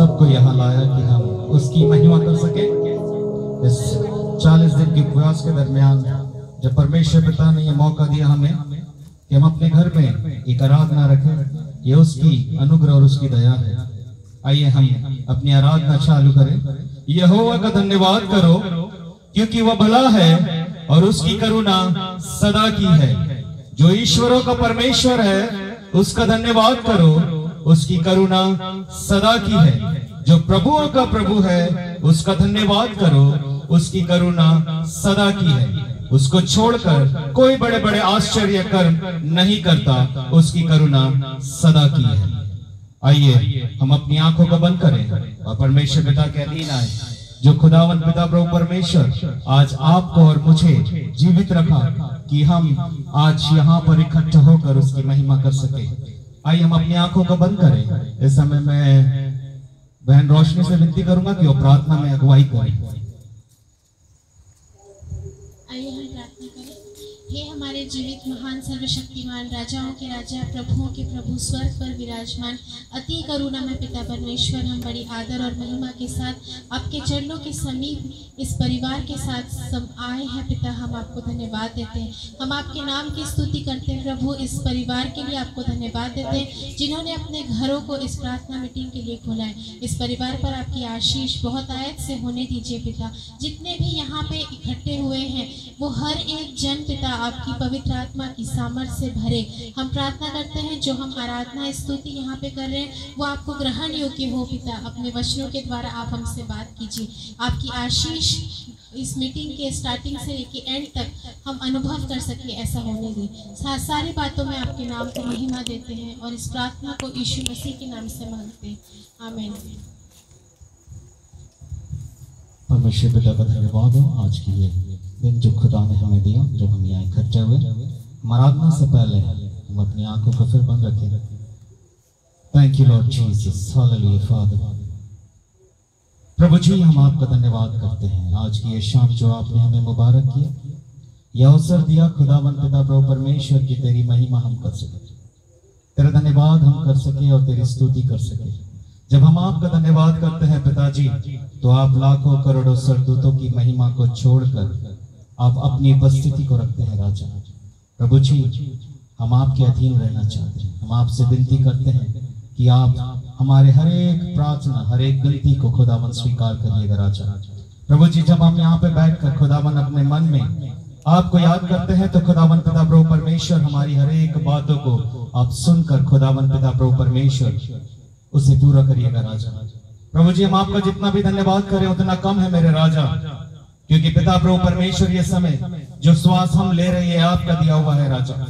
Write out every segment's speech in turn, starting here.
सबको यहाँ लाया कि हम उसकी महिमा कर सके। इस 40 दिन के उपवास के दरमियान जब परमेश्वर पिता ने ये मौका दिया हमें कि हम अपने घर में एक आराधना रखें, ये उसकी अनुग्रह और उसकी दया है। आइए हम अपनी आराधना चालू करें। यहोवा का धन्यवाद करो क्योंकि वह भला है और उसकी करुणा सदा की है। जो ईश्वरों का परमेश्वर है उसका धन्यवाद करो, उसकी करुणा सदा की है। जो प्रभुओं का प्रभु है उसका धन्यवाद करो, उसकी करुणा सदा की है। उसको छोड़कर कोई बड़े बड़े आश्चर्य कर्म नहीं करता, उसकी करुणा सदा की है। आइए हम अपनी आंखों को बंद करें और परमेश्वर पिता के अधीन आए। जो खुदावन पिता प्रभु परमेश्वर आज आपको और मुझे जीवित रखा कि हम आज यहाँ पर इकट्ठे होकर उसकी महिमा कर सके। आइए हम अपनी आंखों को बंद करें। इस समय मैं बहन रोशनी से विनती करूंगा कि वो प्रार्थना में अगुवाई करें। आइए हम प्रार्थना करें। हे हमारे जीवित महान सर्वशक्तिमान राजाओं के राजा प्रभुओं के प्रभु स्वर्ग पर विराजमान अति करुणा में पिता परमेश्वर, हम बड़ी आदर और महिमा के साथ आपके चरणों के समीप इस परिवार के साथ आए हैं पिता। हम आपको धन्यवाद देते हैं, हम आपके नाम की स्तुति करते हैं प्रभु। इस परिवार के लिए आपको धन्यवाद देते हैं जिन्होंने अपने घरों को इस प्रार्थना मीटिंग के लिए खोला है। इस परिवार पर आपकी आशीष बहुत आयत से होने दीजिए पिता। जितने भी यहाँ पे इकट्ठे हुए हैं वो हर एक जन पिता आपकी पवित्र आत्मा की सामर्थ से भरे। हम प्रार्थना करते हैं जो हम आराधना स्तुति यहाँ पे कर रहे हैं वो आपको ग्रहण योग्य हो पिता। अपने वचनों के द्वारा आप हमसे बात कीजिए। आपकी आशीष इस मीटिंग के स्टार्टिंग से लेकर एंड तक हम अनुभव कर सके, ऐसा होने दें। सारी बातों में आपके नाम को महिमा देते हैं और इस प्रार्थना को यीशु मसीह के नाम से मांगते हैं, आमीन। परमेश्वर पिता का धन्यवाद हो आज की ये दिन जो खुदा ने हमें दिया, जो हम यहाँ इकट्ठे हुए। आराधना से पहले हम अपनी आंखों को फिर बंद रखें। Thank you lord Jesus, hallelujah father. प्रभु जी हम आपका धन्यवाद करते हैं आज की ये शाम जो आपने हमें मुबारक किया, यह अवसर दिया खुदावंद पिता प्रभु परमेश्वर की तेरी महिमा हम कर सके, तेरा धन्यवाद हम कर सके और तेरी स्तुति कर सके। जब हम आपका धन्यवाद करते हैं पिताजी तो आप लाखों करोड़ों सरदूतों की महिमा को छोड़कर आप अपनी उपस्थिति को रखते हैं राजा। प्रभु जी हम आपके अधीन रहना चाहते हैं। हम आपसे विनती करते हैं कि आप हमारे हर एक प्रार्थना, हर एक विनती को खुदावन स्वीकार करिएगा राजा। प्रभु जी जब हम यहाँ पे बैठकर खुदावन अपने मन में आपको याद करते हैं तो खुदावन पिता प्रभु परमेश्वर हमारी हर एक बातों को आप सुनकर खुदावन पिता प्रभु परमेश्वर उसे पूरा करिएगा राजा। प्रभु जी हम आपका जितना भी धन्यवाद करें उतना कम है मेरे राजा, क्योंकि पिता प्रभु परमेश्वर ये समय जो श्वास हम ले रहे हैं आपका दिया हुआ है राजा।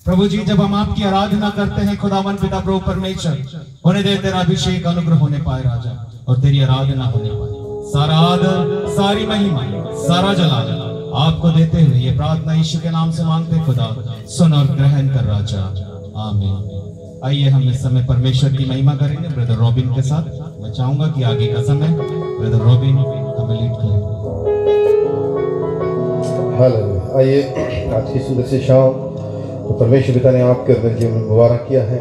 प्रभु जी जब हम आपकी आराधना करते हैं खुदावन पिता प्रभु परमेश्वर, होने दे तेरा अभिषेक अनुग्रह होने पाए राजा और तेरी आराधना होने पाए। सारा आदर, सारी महिमा, सारा जलाल आपको देते हुए ये प्रार्थना यीशु के नाम से मांगते खुदा सुन और ग्रहण कर राजा, आमीन। आइए हम इस समय परमेश्वर की महिमा करेंगे ब्रदर रॉबिन के साथ। मैं चाहूंगा कि आगे का समय ब्रदर रॉबिन हमें लीड करें। हालेलुया। आइए आज की सुंदर सी शाम तो परमेश्वर पिता ने आपके अंदर जीवन में मुबारक किया है,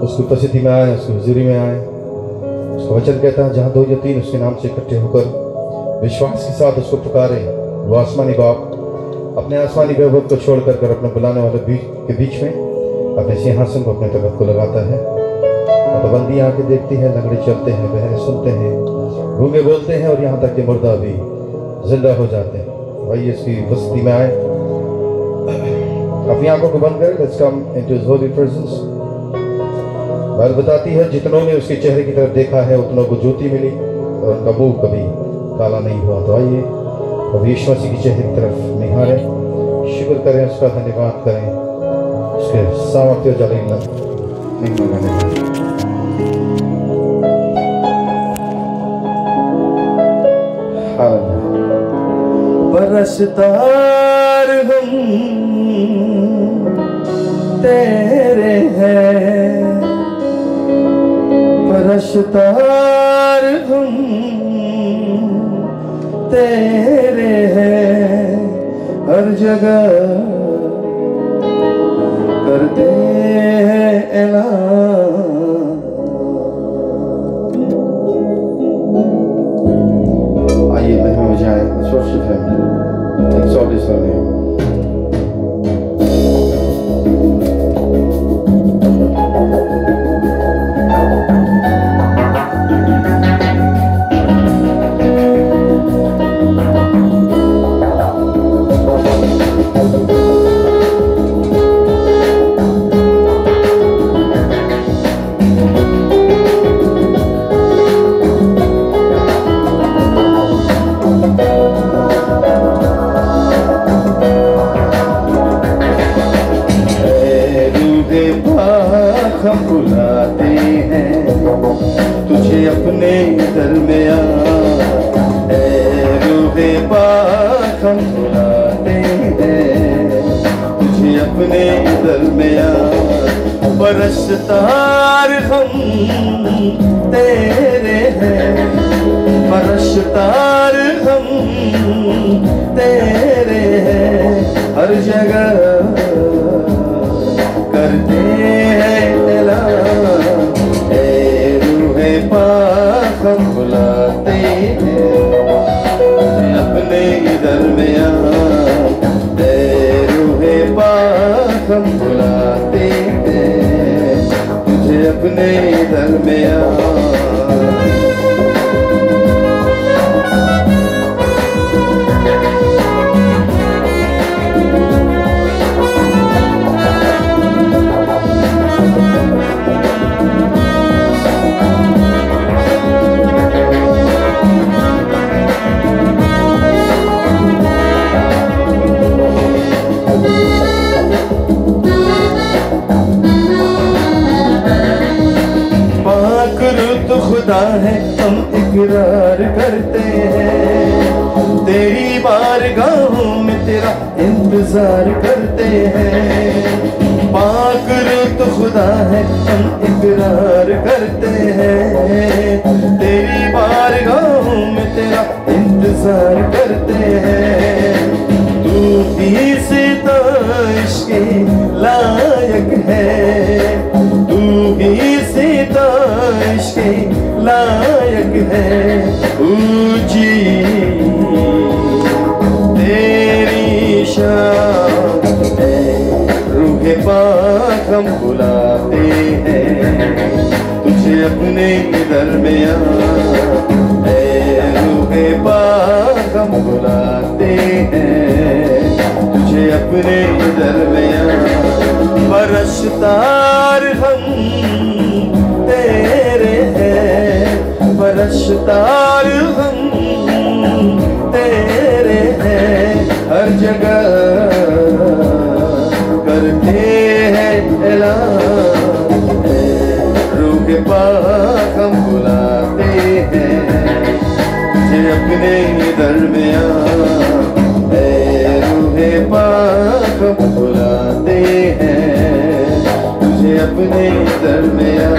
उसकी उपस्थिति में आए, उसकी हुजूरी में आए। उसका वचन कहता है जहाँ 2 या 3 उसके नाम से इकट्ठे होकर विश्वास के साथ उसको पुकारे, वो आसमानी बाप अपने आसमानी वैभव को छोड़कर कर अपने बुलाने वाले के बीच में अपने सिंहासन को, अपने तख्त को लगाता है। मतबंदी आके देखती है, लंगड़े चलते हैं, बहरे सुनते हैं, गूंगे बोलते हैं और यहाँ तक कि मुर्दा भी जिंदा हो जाते हैं। वही इसकी उपस्थिति में आए, अपनी आंखों को बंद करें। Let's come into his Holi presence. Bible बताती है जितनों ने उसके चेहरे की तरफ देखा है उतनों को ज्योति मिली और उनका मुंह कभी काला नहीं हुआ। तो आइए प्रभु यीशु मसीह की चेहरे की तरफ निहारें, शुक्र करें, उसका धन्यवाद करें, उसके सामर्थ्य जलील परस्तार हम तेरे हैं, परस्तार हम तेरे हैं, हर जगह करते हैं ऐलान Jerusalem. हम बुलाते हैं तुझे अपने दरमियां, रूहे पाक हम बुलाते हैं तुझे अपने दरमियां। परस्तार हम तेरे हैं, परस्तार हम तेरे हैं, हर जगह करते हैं ऐलान, ए रूहे पाक हम बुलाते हैं तुझे अपने दरमियां, ए रूहे पाक हम बुलाते हैं तुझे अपने दरमियां। खुदा है हम इकरार करते हैं, तेरी बारगाहों में तेरा इंतजार करते हैं। पाक रुत खुदा है हम इकरार करते हैं, तेरी बारगाहों में तेरा इंतजार करते हैं। तू ही सिताइश के लायक है, तू ही सिताइश के लायक है। ऊंची तेरी शान है, रूहे पाक हम बुलाते हैं तुझे अपने दरमियां, रूहे पाक हम बुलाते हैं तुझे अपने दरमियां। परस्तार हम तेरे हैं, परस्तार हम तेरे हैं, हर जगह करते हैं ऐलान, रूहे पाक हम बुलाते हैं तुझे अपने दरमियां, रूहे पाक हम बुलाते हैं तुझे अपने दरमियां।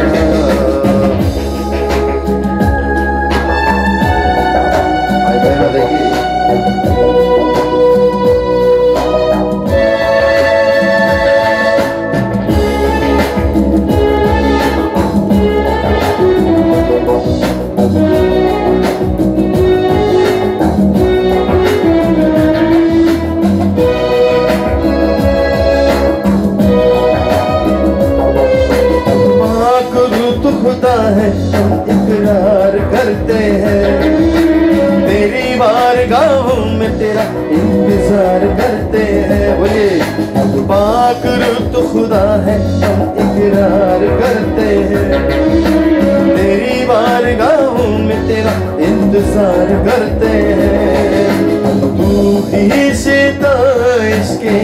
खुदा है हम इकरार करते हैं, तेरी बारगाहों में तेरा इंतजार करते हैं। बोलिए पाक रुत खुदा है हम इकरार करते हैं, तेरी बारगाहों में तेरा इंतजार करते हैं। तू ही सिताइश के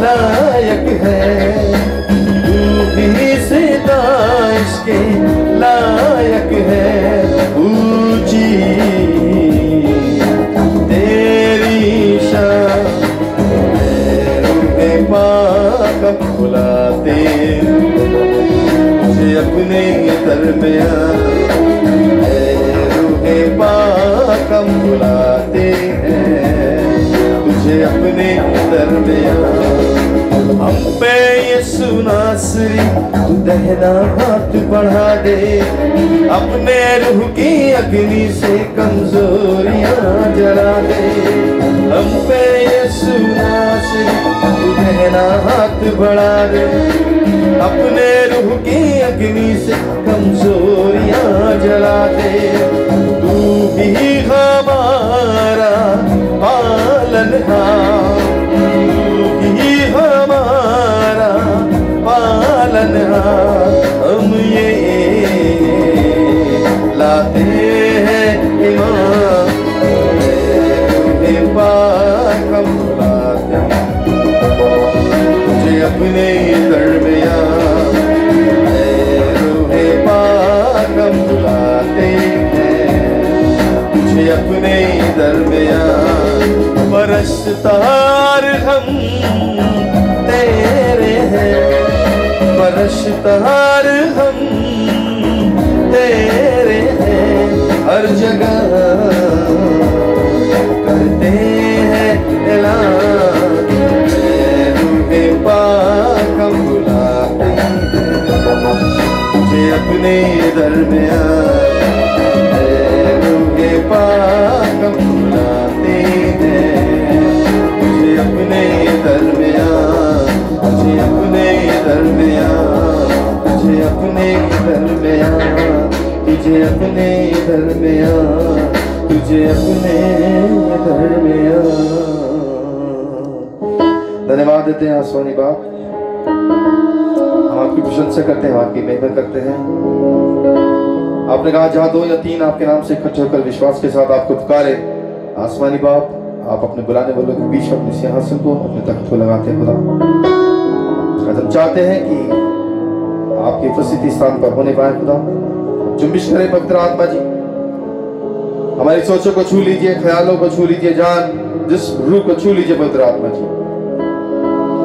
लायक है, तू ही सिताइश के लायक है। ऊंची तेरी शान, रूहे पाक हम बुलाते तुझे अपने दरमियां, रूहे पाक हम बुलाते हैं तुझे अपने दरमियां। हम पे यीशु नासरी तू दहना हाथ बढ़ा दे, अपने रूह की अग्नि से कमजोरियां जला दे। हम पे यीशु नासरी तू कहना हाथ बढ़ा दे। अपने रूह की अग्नि से कमजोरियां जला दे। तू ही हमारा पालनहार, तू ही हमारा पालनहार। हम ये लाते हैं ईमान तेरे पाक हम बुलाते हैं तुझे अपने दरमियान। तेरे पाक हम बुलाते हैं तुझे अपने दरमियान। परस्तार हम तेरे हैं, परस्तार हम तेरे हैं। हर जगह करते हैं ऐलान तेरे पाक हम बुलाते हैं तुझे अपने दरमियान। तेरे पाक हम बुलाते हैं तुझे अपने दरमियान, तुझे अपने दरमियान, तुझे अपने दरमियान, तुझे अपने दरमियान, तुझे अपने दरमियान। धन्यवाद देते हैं आसमानी बाप, हम आपकी प्रशंसा करते हैं, आपकी महिमा करते हैं। आपने कहा जहां 2 या 3 आपके नाम से इकट्ठे होकर विश्वास के साथ आपको पुकारे, आसमानी बाप आप अपने बुलाने वालों के बीच अपने सिंहासन को, अपने तख्त को लगाते हैं खुदा। हम चाहते हैं कि आपकी उपस्थिति स्थान पर होने पाए खुदा। जुम्बिश करें पवित्र आत्मा जी, हमारी सोचों को छू लीजिए, ख्यालों को छू लीजिए, जान जिस रूह को छू लीजिए पवित्र आत्मा जी।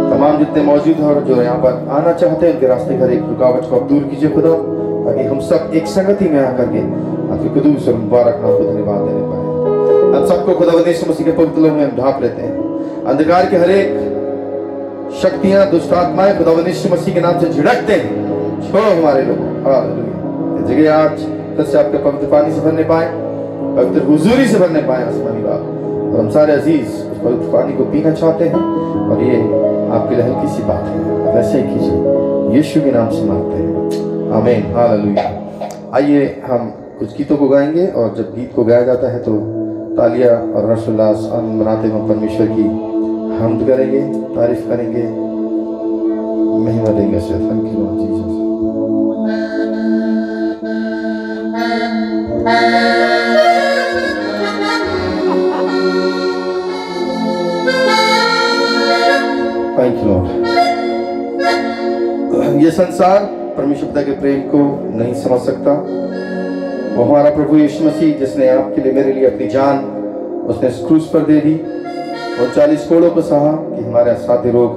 तमाम जितने मौजूद हैं और जो यहाँ पर आना चाहते हैं उनके रास्ते का एक रुकावट को आप दूर कीजिए खुदा, ताकि हम सब एक संगति में आकर के आपके कुदूस और मुबारक नाम को धन्यवाद देने पाए। हम सबको खुदा यीशु मसीह के पवित्र लोग में हम ढांप लेते हैं। अंधकार के हर एक शक्तियां, दुष्ट आत्माएं खुदा यीशु मसीह के नाम से झिड़कते हैं। छोड़ो हमारे लोग, हालेलुया। जगह आज फिर से आपके पवित्र पानी से भरने पाए, पवित्र हुजूरी से भरने पाए आसमानी बाप। और हम सारे अजीज उस पवित्र पानी को पीना चाहते हैं और ये आपके लिए हल्की सी बात है, वैसे ही कीजिए, यीशु के नाम से मांगते हैं, आमीन, हालेलुया। आइए हम कुछ गीतों को गाएंगे और जब गीत को गाया जाता है तो तालियां और हर्षोल्लास आनंद मनाते हुए परमेश्वर की हमद करेंगे, तारीफ करेंगे, महिमा देंगे उसे। Thank you lord Jesus. Thank you Lord. ये संसार परमेश्वर पिता के प्रेम को नहीं समझ सकता। वो हमारा प्रभु यीशु मसीह जिसने आपके लिए मेरे लिए अपनी जान उसने इस क्रूस पर दे दी और 40 कोड़ों को सहा कि हमारे असाध्य रोग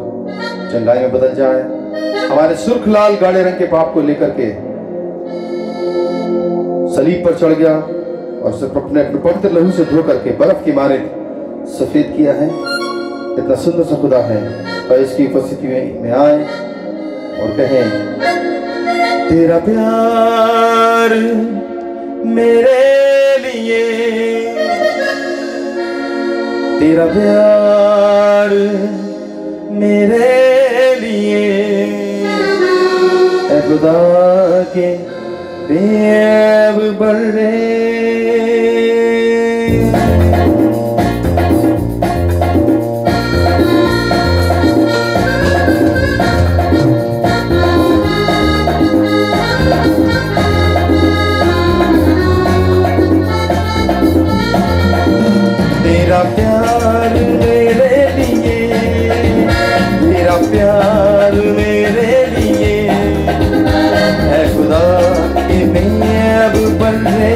चंगाई में बदल जाए। हमारे सुर्ख लाल गाढ़े रंग के पाप को लेकर के सलीब पर चढ़ गया और सिर्फ अपने पवित्र लहू से धो करके बर्फ की मारे सफेद किया है। इतना सुंदर सा खुदा है, पर इसकी उपस्थिति में आए और कहें, तेरा प्यार मेरे लिए, तेरा प्यार मेरे लिए ऐ खुदा के बेअब बड़े। तेरा प्यार मेरे लिए, तेरा प्यार मेरे लिए है खुदा के बेअब बंदे।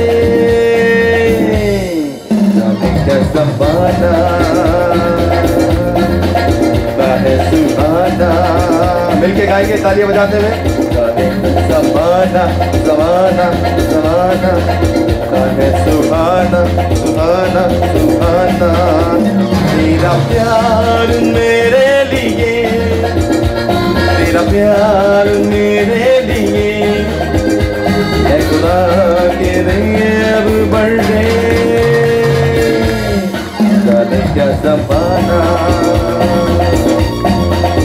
जाने क्या ज़माना है सुहाना, मिलके गाएंगे तालियां बजाते हुए। जाने ज़माना ज़माना ज़माना है सुहाना सुहाना सुहाना। तेरा प्यार मेरे लिए, तेरा प्यार मेरे लिए है खुदा के लिए अब बढ़े, जाने क्या ज़माना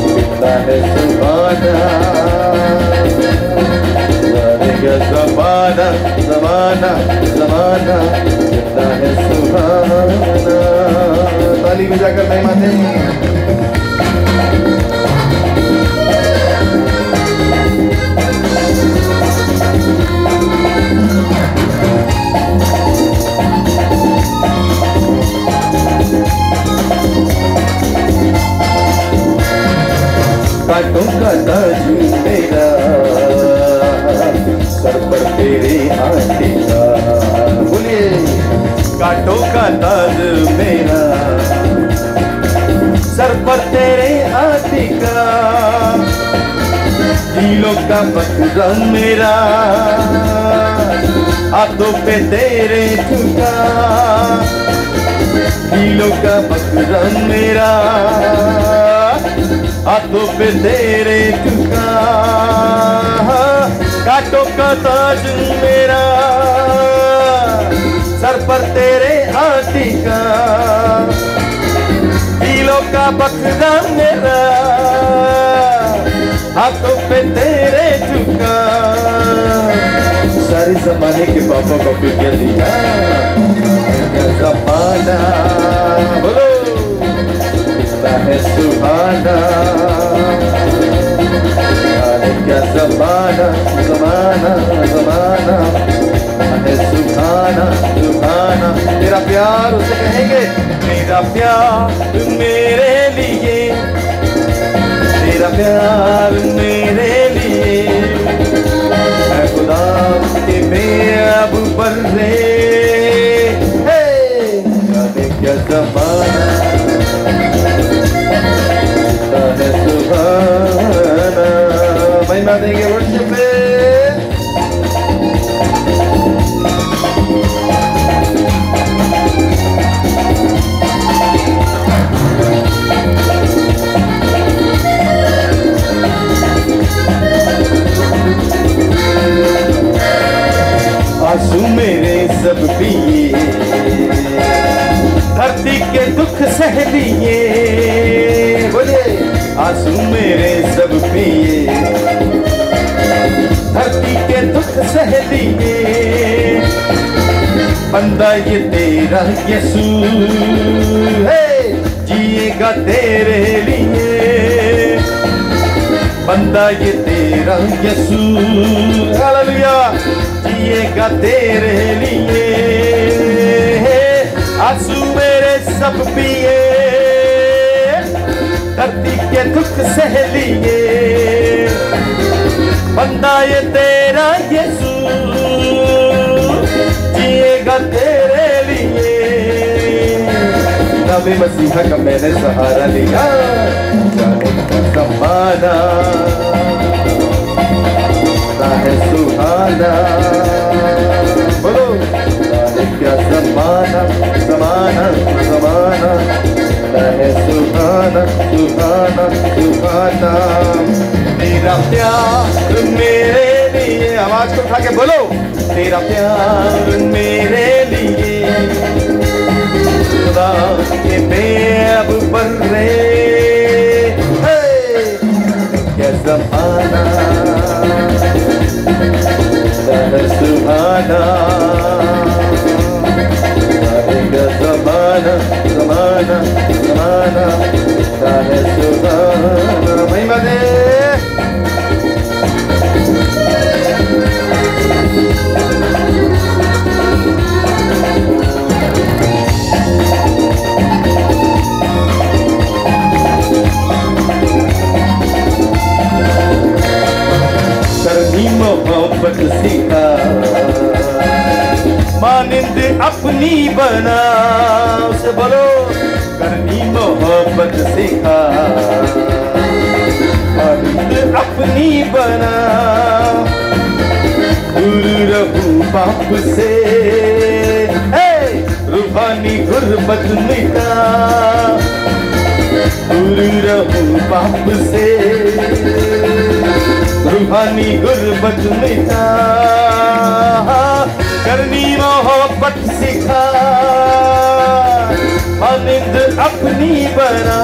कितना है सुहाना, जाने क्या ज़माना ज़माना ज़माना कितना है सुहाना। ताली बजाकर महिमा दें। कांटों का ताज मेरा सर पर तेरे हाथी का, बोलिए कांटों का ताज मेरा सर पर तेरे हाथी का, दिलों का बकरा मेरा हाथों पे तेरे झुका, दिलों का बकरा मेरा हाथों पे तेरे झुका, कांटों का ताज मेरा सर पर तेरे हाथी का, दिलों का बकरा मेरा हाथों पे तेरे झुका। सारे जमाने के पापा को फिर क्या दिया, क्या ज़माना बोलो कितना है सुहाना, अरे क्या ज़माना ज़माना ज़माना है सुहाना सुहाना। तेरा प्यार उसे कहेंगे, मेरा प्यार मेरे लिए, तेरा प्यार मेरे लिए है खुदा के बेअब बर्रे, जाने क्या ज़माना है सुहाना। महिमा देंगे वर्षिप पे। आंसू मेरे सब पिए, धरती के दुख सह लिए, बोलिए आंसू मेरे सब पिए, धरती के दुख सह लिए, बंदा ये तेरा यीशु है, जिएगा तेरे लिए, बंदा ये तेरा यीशु हालेलुया जिएगा तेरे लिए। आंसू मेरे सब पिए, धरती के दुख सह लिए, बंदा ये तेरा यीशु जिएगा तेरे लिए। नबी मसीहा का मैंने सहारा लिया, जाने का ज़माना है सुहाना, बोलो जाने क्या ज़माना ज़माना ज़माना है सुहाना सुहाना सुहाना। तेरा प्यार मेरे लिए, आवाज को उठा के बोलो, तेरा प्यार मेरे लिए खुदा के बेअब बर्रे, क्या ज़माना है सुहाना, क्या ज़माना ज़माना ज़माना है सुहाना। महिमा दे। करनी मोहब्बत सीखा, मानिंद अपनी बना, उसे बोलो करनी मोहब्बत सीखा, मानिंद अपनी बना, दूर रहूं पाप से, रूहानी गुर्बत मिटा, दूर रहूं पाप से, रूहानी गुर्बत मिटा, करनी मोहब्बत सिखा, मानिंद अपनी बना,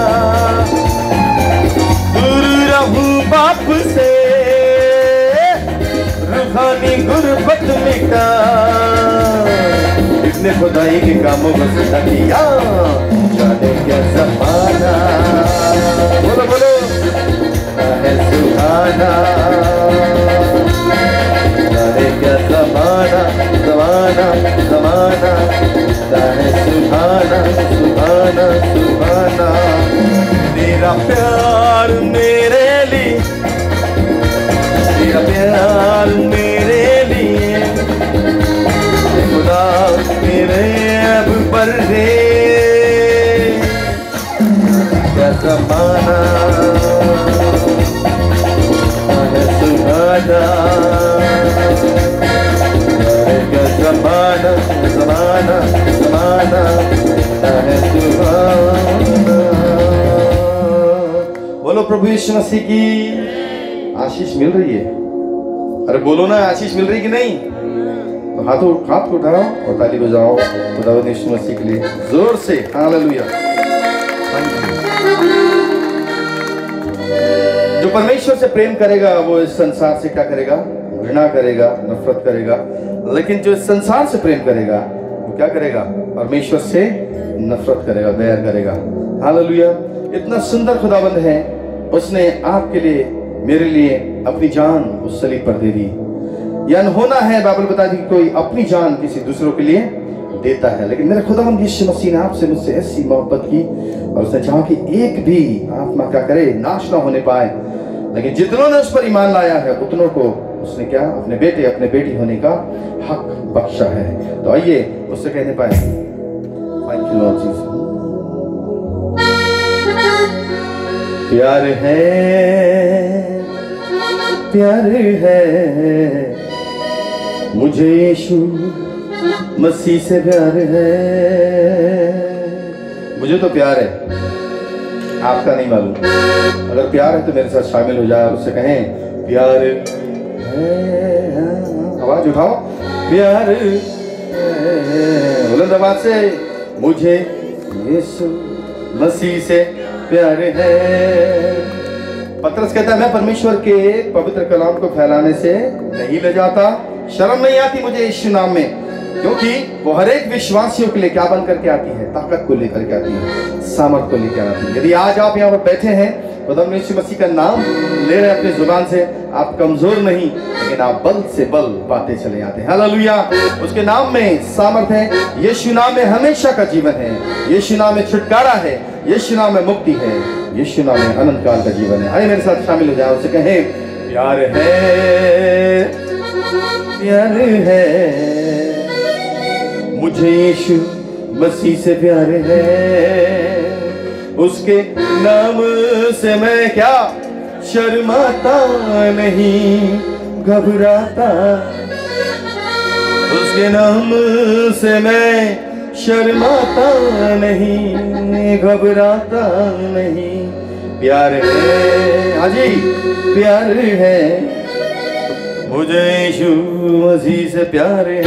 दूर रहूं बाप से, रूहानी गुर्बत मिटा, इतने खुदाई के कामों को सिखा दिया, जाने क्या ज़माना, बोलो बोलो है सुहाना, जाने क्या ज़माना, ज़माना ज़माना है सुहाना, सुहाना सुहाना, तेरा प्यार मेरे लिए, तेरा प्यार मेरे लिए, खुदा मेरे अब पर दे, क्या ज़माना है सुहाना, क्या ज़माना ज़माना ज़माना है सुहाना। बोलो प्रभु यीशु मसीह की आशीष मिल रही है। अरे बोलो ना, आशीष मिल रही कि नहीं? तो हाथ को उठाओ और ताली बजाओ खुदावंद यीशु मसीह के लिए जोर से। हालेलुया। जो परमेश्वर से प्रेम करेगा वो इस संसार से क्या करेगा? घृणा करेगा, नफरत करेगा। लेकिन जो इस संसार से प्रेम करेगा वो क्या करेगा? परमेश्वर से नफरत करेगा, बैर करेगा। हालेलुया। इतना सुंदर खुदावंद है, उसने आपके लिए मेरे लिए अपनी जान उस सलीब पर दे दी। यह होना है, बाइबल बताती है कि कोई अपनी जान किसी दूसरों के लिए देता है, लेकिन मेरे खुदावंद यीशु मसीह ने आपसे मुझसे ऐसी मोहब्बत की और उसने चाहा कि एक भी आत्मा क्या करे? नाश ना होने पाए। लेकिन जितनों ने उस पर ईमान लाया है उतनों को उसने क्या? अपने बेटे अपने बेटी होने का हक बख्शा है। तो आइए उससे कहने पाए, थैंक यू लॉर्ड जीसस। प्यार है, प्यार है, मुझे यीशु मसीह से प्यार है। मुझे तो प्यार है, आपका नहीं मालूम। अगर प्यार है तो मेरे साथ शामिल हो जाए और उससे कहें प्यार है। आवाज उठाओ, प्यार है। बुलंद आवाज से, मुझे यीशु मसीह से प्यार है। पतरस कहता है, मैं परमेश्वर के पवित्र कलाम को फैलाने से नहीं ले जाता, शर्म नहीं आती मुझे यीशु नाम में, क्योंकि वो हर एक विश्वासियों के लिए क्या बन करके आती है? ताकत को लेकर के आती है, सामर्थ को लेकर आती है। यदि आज आप यहाँ पर बैठे हैं, खुदावंद यीशु मसीह का नाम ले रहे हैं अपनी जुबान से, आप कमजोर नहीं, लेकिन आप बल से बल पाते चले आते हैं। हालेलुया। उसके नाम में सामर्थ है, यीशु नाम में हमेशा का जीवन है, यीशु नाम में छुटकारा है, यीशु नाम में मुक्ति है, यीशु नाम में अनंत काल का जीवन है। आइए मेरे साथ शामिल हो जाए, उससे कहें प्यार है, प्यार है, मुझे यीशु मसीह से प्यार है। उसके नाम से मैं क्या? शर्माता नहीं, घबराता। उसके नाम से मैं शर्माता नहीं, घबराता नहीं। प्यार है, हाजी प्यार है, मुझे यीशु मसीह से प्यार है।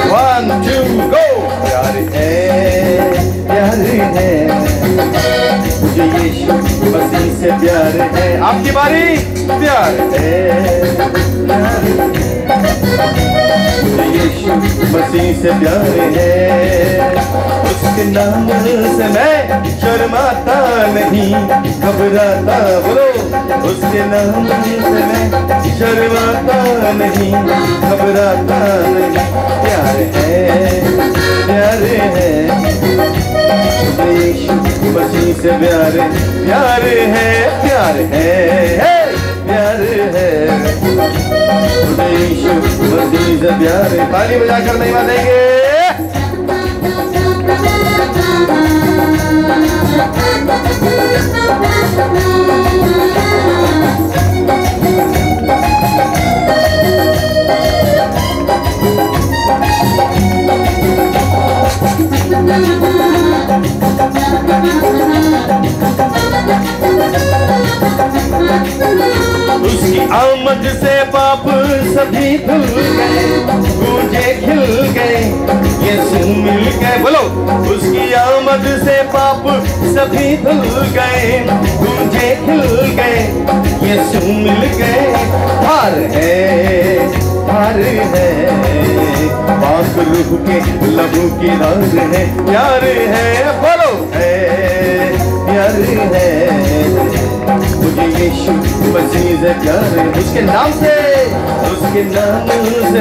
One, two, go! प्यार है, प्यार है, मुझे यीशु मसीह से प्यार है। आपकी बारी। प्यार है, मुझे यीशु मसीह से प्यार है। उसके नाम से मैं शर्माता नहीं, घबराता। बोलो, उसके नाम से मैं शर्माता नहीं, घबराता नहीं। प्यार है, प्यार है, यीशु मसीह से प्यार है, प्यार है, प्यार है, प्यार है, यीशु मसीह से प्यार है। ताली बजाकर नहीं मानेंगे। उसकी आमद से पाप सभी धुल गए, गूंजे खिल गए, यीशु मिल गए। बोलो, उसकी आमद से पाप सभी धुल गए, गूंजे खिल गए, यीशु मिल गए। हार है, हार है, पाप रूह के लहू की रार है, प्यार है। बोलो, है प्यार है, मुझे यीशु मसीह से प्यार है। उसके नाम से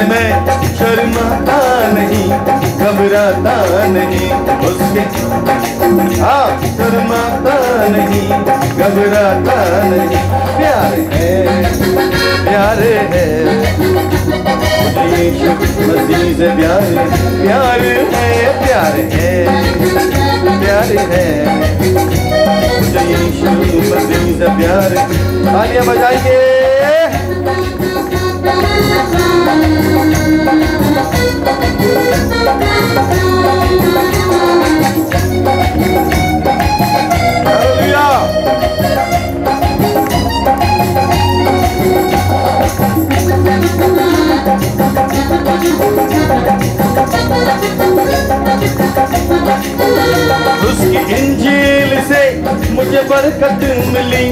मैं शर्माता नहीं, घबराता नहीं। उसके शर्माता नहीं, घबराता नहीं। प्यार है, प्यार है, यीशु मसीह से प्यार है, प्यार है, प्यार है, प्यार है, यीशु मसीह से प्यार। तालियां बजाइए। हालेलुया। उसकी इंजील से मुझे बरकत मिली,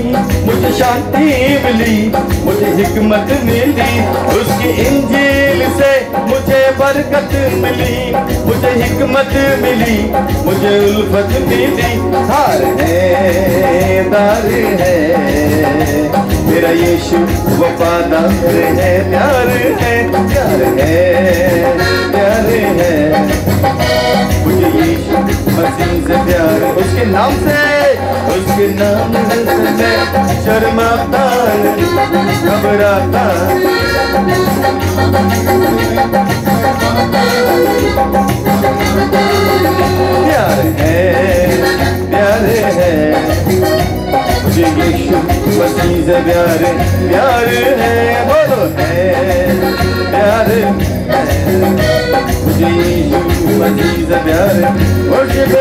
मुझे शांति मिली, मुझे हिकमत मिली। उसकी इंजील से मुझे बरकत मिली, मुझे हिकमत मिली, मुझे उल्फत मिली। हार है, दार है, मेरा यीशु वफादार है। प्यार है, प्यार है, प्यार है, मुझे यीशु मसीह से प्यार है। उसके नाम से मैं शर्माता नहीं, घबराता। प्यार है, प्यार है, मुझे यीशु मसीह से प्यार है, प्यार है। बोलो, है प्यार है, मुझे यीशु मसीह से प्यार है। वर्शिप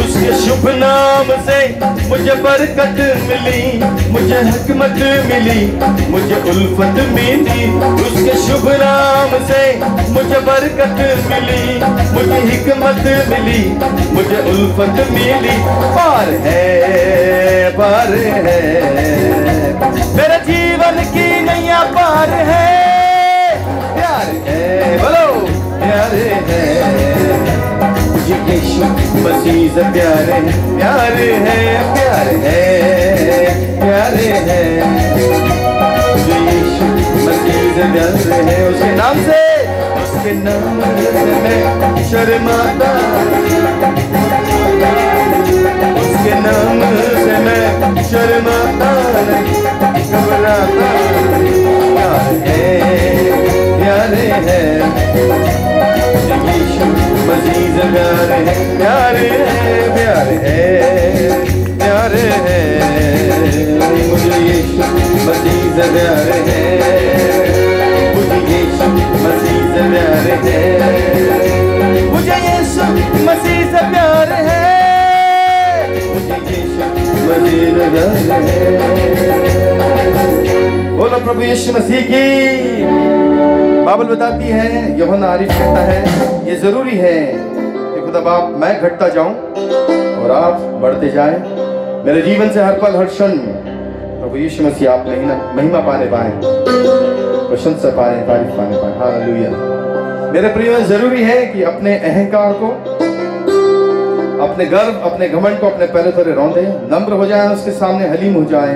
उसके शुभ नाम से मुझे बरकत मिली, मुझे हिकमत मिली, मुझे उल्फत मिली। उसके शुभ नाम से मुझे बरकत मिली, मुझे हिकमत मिली, मुझे उल्फत मिली। पार है, पार है, मेरे जीवन की नैया पार है। प्यार है, बोलो, प्यार है, मुझे यीशु मसीह से प्यार है, प्यार है, प्यार है, प्यार है, मुझे यीशु मसीह से प्यार है। उसके नाम से मैं शर्माता, उसके नाम से मैं शर्माता नहीं, घबराता। प्यार है, प्यार है, यीशु मसीह से प्यार है, प्यार है, प्यार है, प्यार है, मुझे यीशु मसीह से प्यार है, मुझे यीशु मसीह से प्यार है, मुझे यीशु मसीह से प्यार है, मुझे यीशु मसीह से प्यार है। बोलो प्रभु यीशु मसीह की। बाइबल बताती है, यूहन्ना आरिफ कहता है, ये जरूरी है कि खुदा बाप मैं घटता जाऊं और आप बढ़ते जाएं। मेरे जीवन से हर पल हर क्षण प्रभु यीशु मसीह आप महिमा पाने पाए, प्रशंसा पाए, तारीफ पाने पाए। हालेलुया। मेरे प्रियो, जरूरी है कि अपने अहंकार को, अपने गर्व, अपने घमंड को अपने पैरों तले रौंदे, नम्र हो जाए, उसके सामने हलीम हो जाए।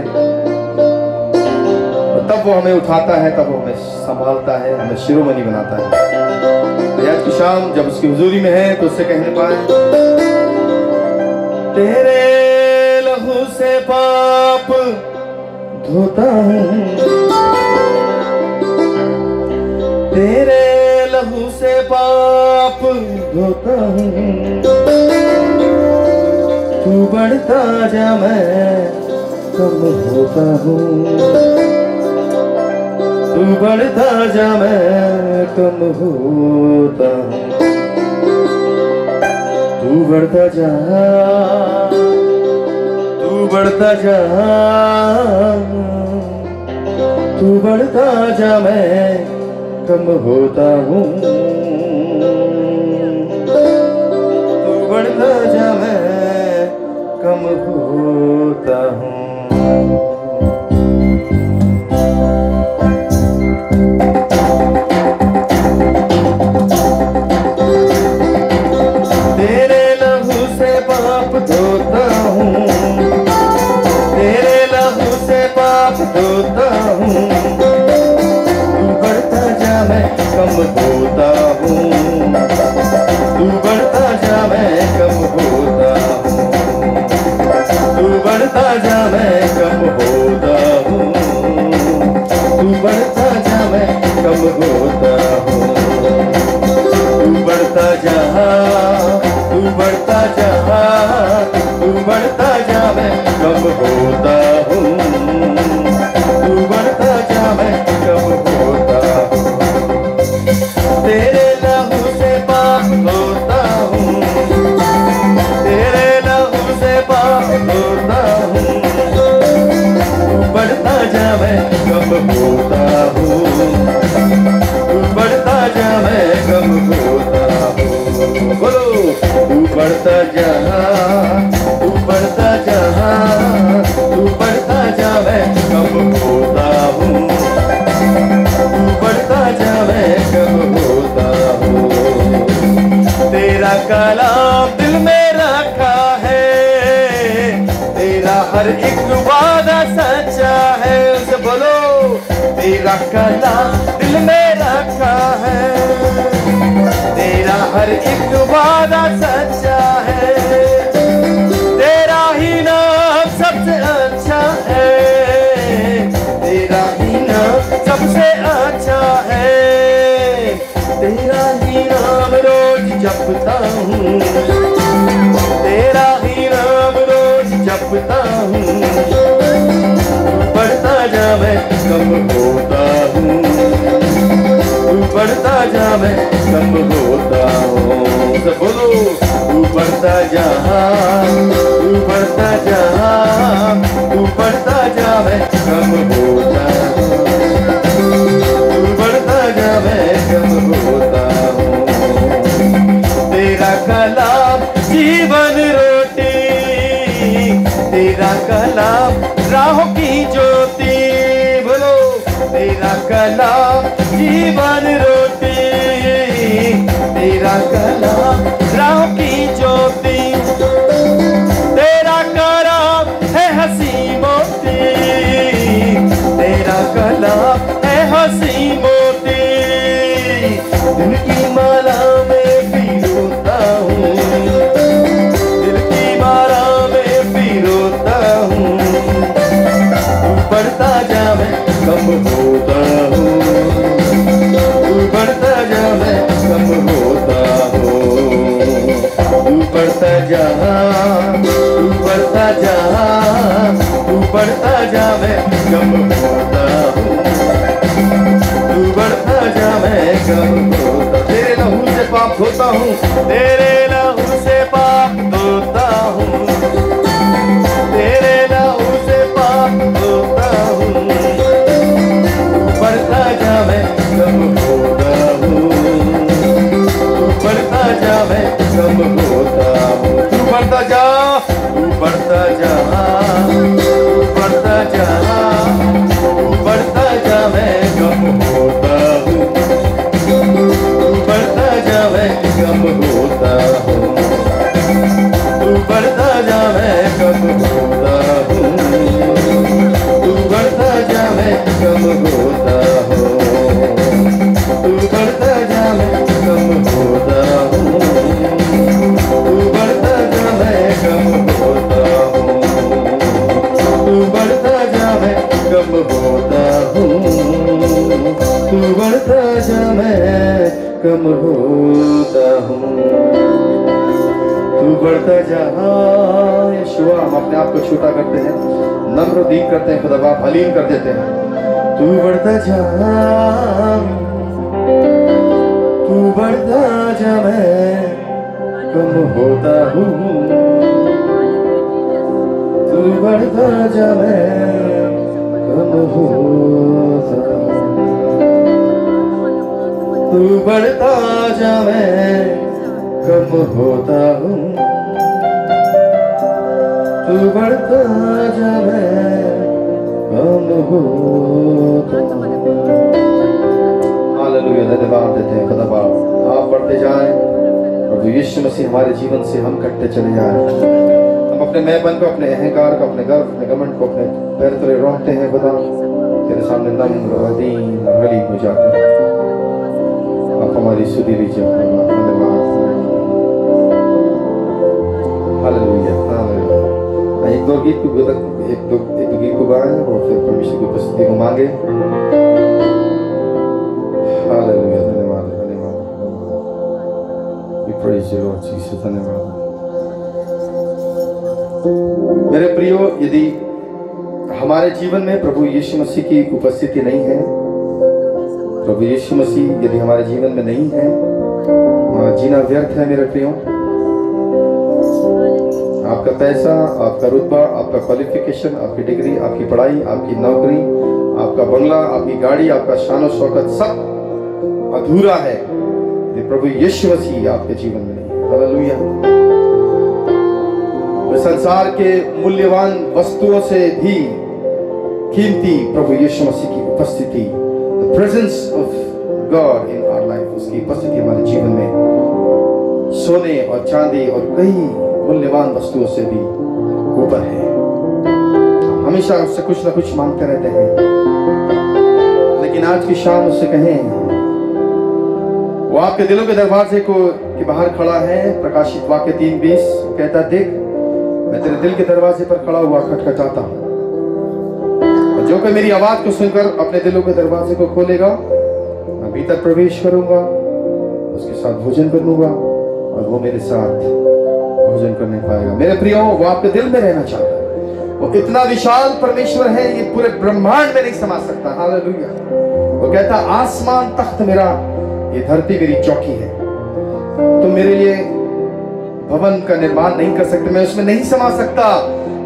तब वो हमें उठाता है, तब वो हमें संभालता है, हमें शिरोमणि बनाता है। आज की शाम जब उसकी हुजूरी में है तो उससे कहने पाए, तेरे लहू से पाप धोता हूँ, तेरे लहू से पाप धोता हूँ, तू बढ़ता जा मैं कम होता हूँ, तू बढ़ता जा मैं कम होता हूँ, तू बढ़ता जा, तू बढ़ता जा, तू बढ़ता जा मैं कम होता हूँ, तू बढ़ता जा मैं कम होता हूँ। तेरे लहू से पाप धोता हूँ, तेरे लहू से पाप धोता हूँ, तू बढ़ता जा मैं कम होता हूँ, तू बढ़ता जा मैं कम होता हूँ, तू बढ़ता जा मैं कम होता हूँ, तू बढ़ता जा मैं कम होता हूँ, तू बढ़ता जा, तू बढ़ता जा, तू बढ़ता जा मैं कम होता हूँ, तू बढ़ता जा मैं कम होता हूँ, तेरे लहू से पाप धोता हूँ, तेरे लहू से पाप धोता हूँ, तू बढ़ता जा मैं कम होता हूँ, तू बढ़ता जा मैं कम होता हूँ। बोलो, तू बढ़ता जा, तू बढ़ता जा, तू बढ़ता जा मैं कम होता हूँ, तू बढ़ता जा मैं कम होता हूँ। तेरा कलाम दिल में रखा है, तेरा हर एक वादा सच्चा है, उसे बोलो, तेरा कलाम दिल में रखा है, तेरा हर एक वादा सच्चा है, तेरा ही नाम सबसे अच्छा है, तेरा ही नाम सबसे अच्छा है, तेरा ही नाम रोज जपता हूँ, तेरा ही नाम रोज जपता हूँ, बढ़ता जा मैं कम होता हूँ, बढ़ता जा मैं कम होता हूँ। सब बोलो, तू बढ़ता जा, तू बढ़ता जा, तू बढ़ता जा मैं कम होता हूँ, तू बढ़ता जा मैं कम होता हूँ। तेरा कलाम जीवन रोटी, तेरा कलाम राहों की ज्योति, बोलो, तेरा कलाम जीवन रोटी, तेरा कलाम राहों की ज्योति, तेरा कलाम है हंसी मोती, तेरा कलाम है हंसी मोती, दिल की माला में पिरोता हूँ, दिल की माला में पिरोता हूँ, बढ़ता जा मैं कम होता हूँ, बढ़ता जा मैं कम होता हूँ, तू बढ़ता जा, तू बढ़ता जा, तू बढ़ता जा मैं कम होता हूँ, तू बढ़ता जा मैं कम होता। तेरे लहू से पाप धोता हूँ, तेरे लहू से पाप धोता हूँ, तेरे लहू से पाप धोता हूँ, बढ़ता जा मैं कम होता हूँ, बढ़ता जा मैं कम होता हूँ, तू बढ़ता जा, तू बढ़ता जा, तू बढ़ता जा, तू बढ़ता जा मैं कम होता हूँ, तू बढ़ता जा मैं कम होता बढ़ता जा मैं कम होता हूँ। तू बढ़ता जा यशुआ। हम अपने आप को छोटा करते हैं, नम्र दीन करते हैं, खुदा बाप हलीम कर देते हैं। तू बढ़ता जा, तू बढ़ता जा मैं कम होता हूँ। तू बढ़ता जा मैं कम होता हूँ। तू बढ़ता जा मैं कम होता हूँ। तू बढ़ता जा मैं कम होता हूँ। हालेलुया। धन्यवाद देते हैं खुदा बाप। आप बढ़ते जाएं, प्रभु यीशु मसीह हमारे जीवन से हम कटते चले जाएं। हम अपने मैंपन को, अपने अहंकार को, अपने गर्व, अपने घमंड को अपने पैर तले रोकते हैं खुदा। तेरे सामने नम्र और दीन और गरीब हो जाते हैं। आप हमारी सुधि लीजिए। धन्यवाद। Hallelujah, hallelujah. एक दो गीत को गाएं और फिर परमेश्वर की उपस्थिति को मांगे। हालेलुया। धन्यवाद, धन्यवाद। We praise you Lord Jesus। धन्यवाद। मेरे प्रियो, यदि हमारे जीवन में प्रभु यीशु मसीह की उपस्थिति नहीं है, प्रभु यीशु मसीह यदि हमारे जीवन में नहीं है, हमारा जीना व्यर्थ है। मेरे प्रियो, आपका पैसा, आपका रुतबा, आपका क्वालिफिकेशन, आपकी डिग्री, आपकी पढ़ाई, आपकी नौकरी, आपका बंगला, आपकी गाड़ी, आपका शान और शौकत सब अधूरा है यदि प्रभु यीशु मसीह आपके जीवन में नहीं है। हालेलुया। संसार के मूल्यवान वस्तुओं से भी कीमती प्रभु यीशु मसीह की उपस्थिति, the presence of God in our life, उसकी उपस्थिति हमारे जीवन में सोने और चांदी और कई मूल्यवान वस्तुओं से भी ऊपर है। हम हमेशा उससे कुछ ना कुछ मांगते रहते हैं, लेकिन आज की शाम उससे कहें, वो आपके दिलों के दरवाजे के बाहर खड़ा है। प्रकाशित वाक्य 3:20 कहता, देख मैं तेरे दिल के दरवाजे पर खड़ा हुआ खटखटाता हूँ, और जो कोई मेरी आवाज को सुनकर अपने दिलों के दरवाजे को खोलेगा, मैं भीतर प्रवेश करूंगा, उसके साथ भोजन करूंगा और वो मेरे साथ भोजन करने पाएगा। मेरे प्रियो, वो आपके दिल में रहना चाहता है। वो इतना विशाल परमेश्वर है, ये पूरे ब्रह्मांड में नहीं समा सकता। हालेलुया। वो कहता, आसमान तख्त मेरा, ये धरती मेरी चौकी है। तुम मेरे लिए भवन का निर्माण नहीं कर सकते, मैं उसमें नहीं समा सकता,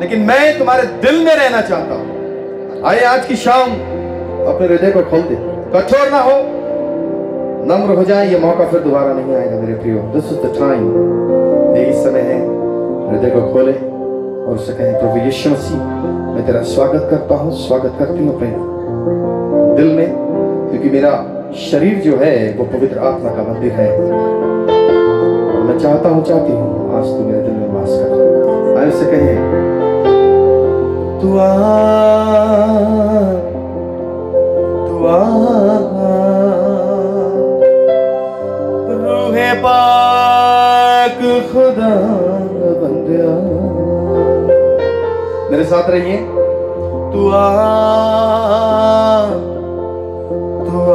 लेकिन मैं तुम्हारे दिल में रहना चाहता हूं। आइए आज की शाम अपने हृदय को खोल दे, कठोर ना हो, नम्र हो जाए। ये मौका फिर दोबारा नहीं आएगा मेरे प्रियो। This is the time. यही समय है, हृदय को खोले और उससे कहें, प्रभु यीशु मसीह मैं तेरा स्वागत करता हूँ, स्वागत करती हूँ अपने दिल में, क्योंकि मेरा शरीर जो है वो पवित्र आत्मा का मंदिर है, और मैं चाहता हूँ, चाहती हूँ आज तू मेरे दिल में वास कर। आए उससे कहें, तू आ, तू आ, रूहे पाक खुदा बंदिया। मेरे साथ रहिए। तू आ, तू आ,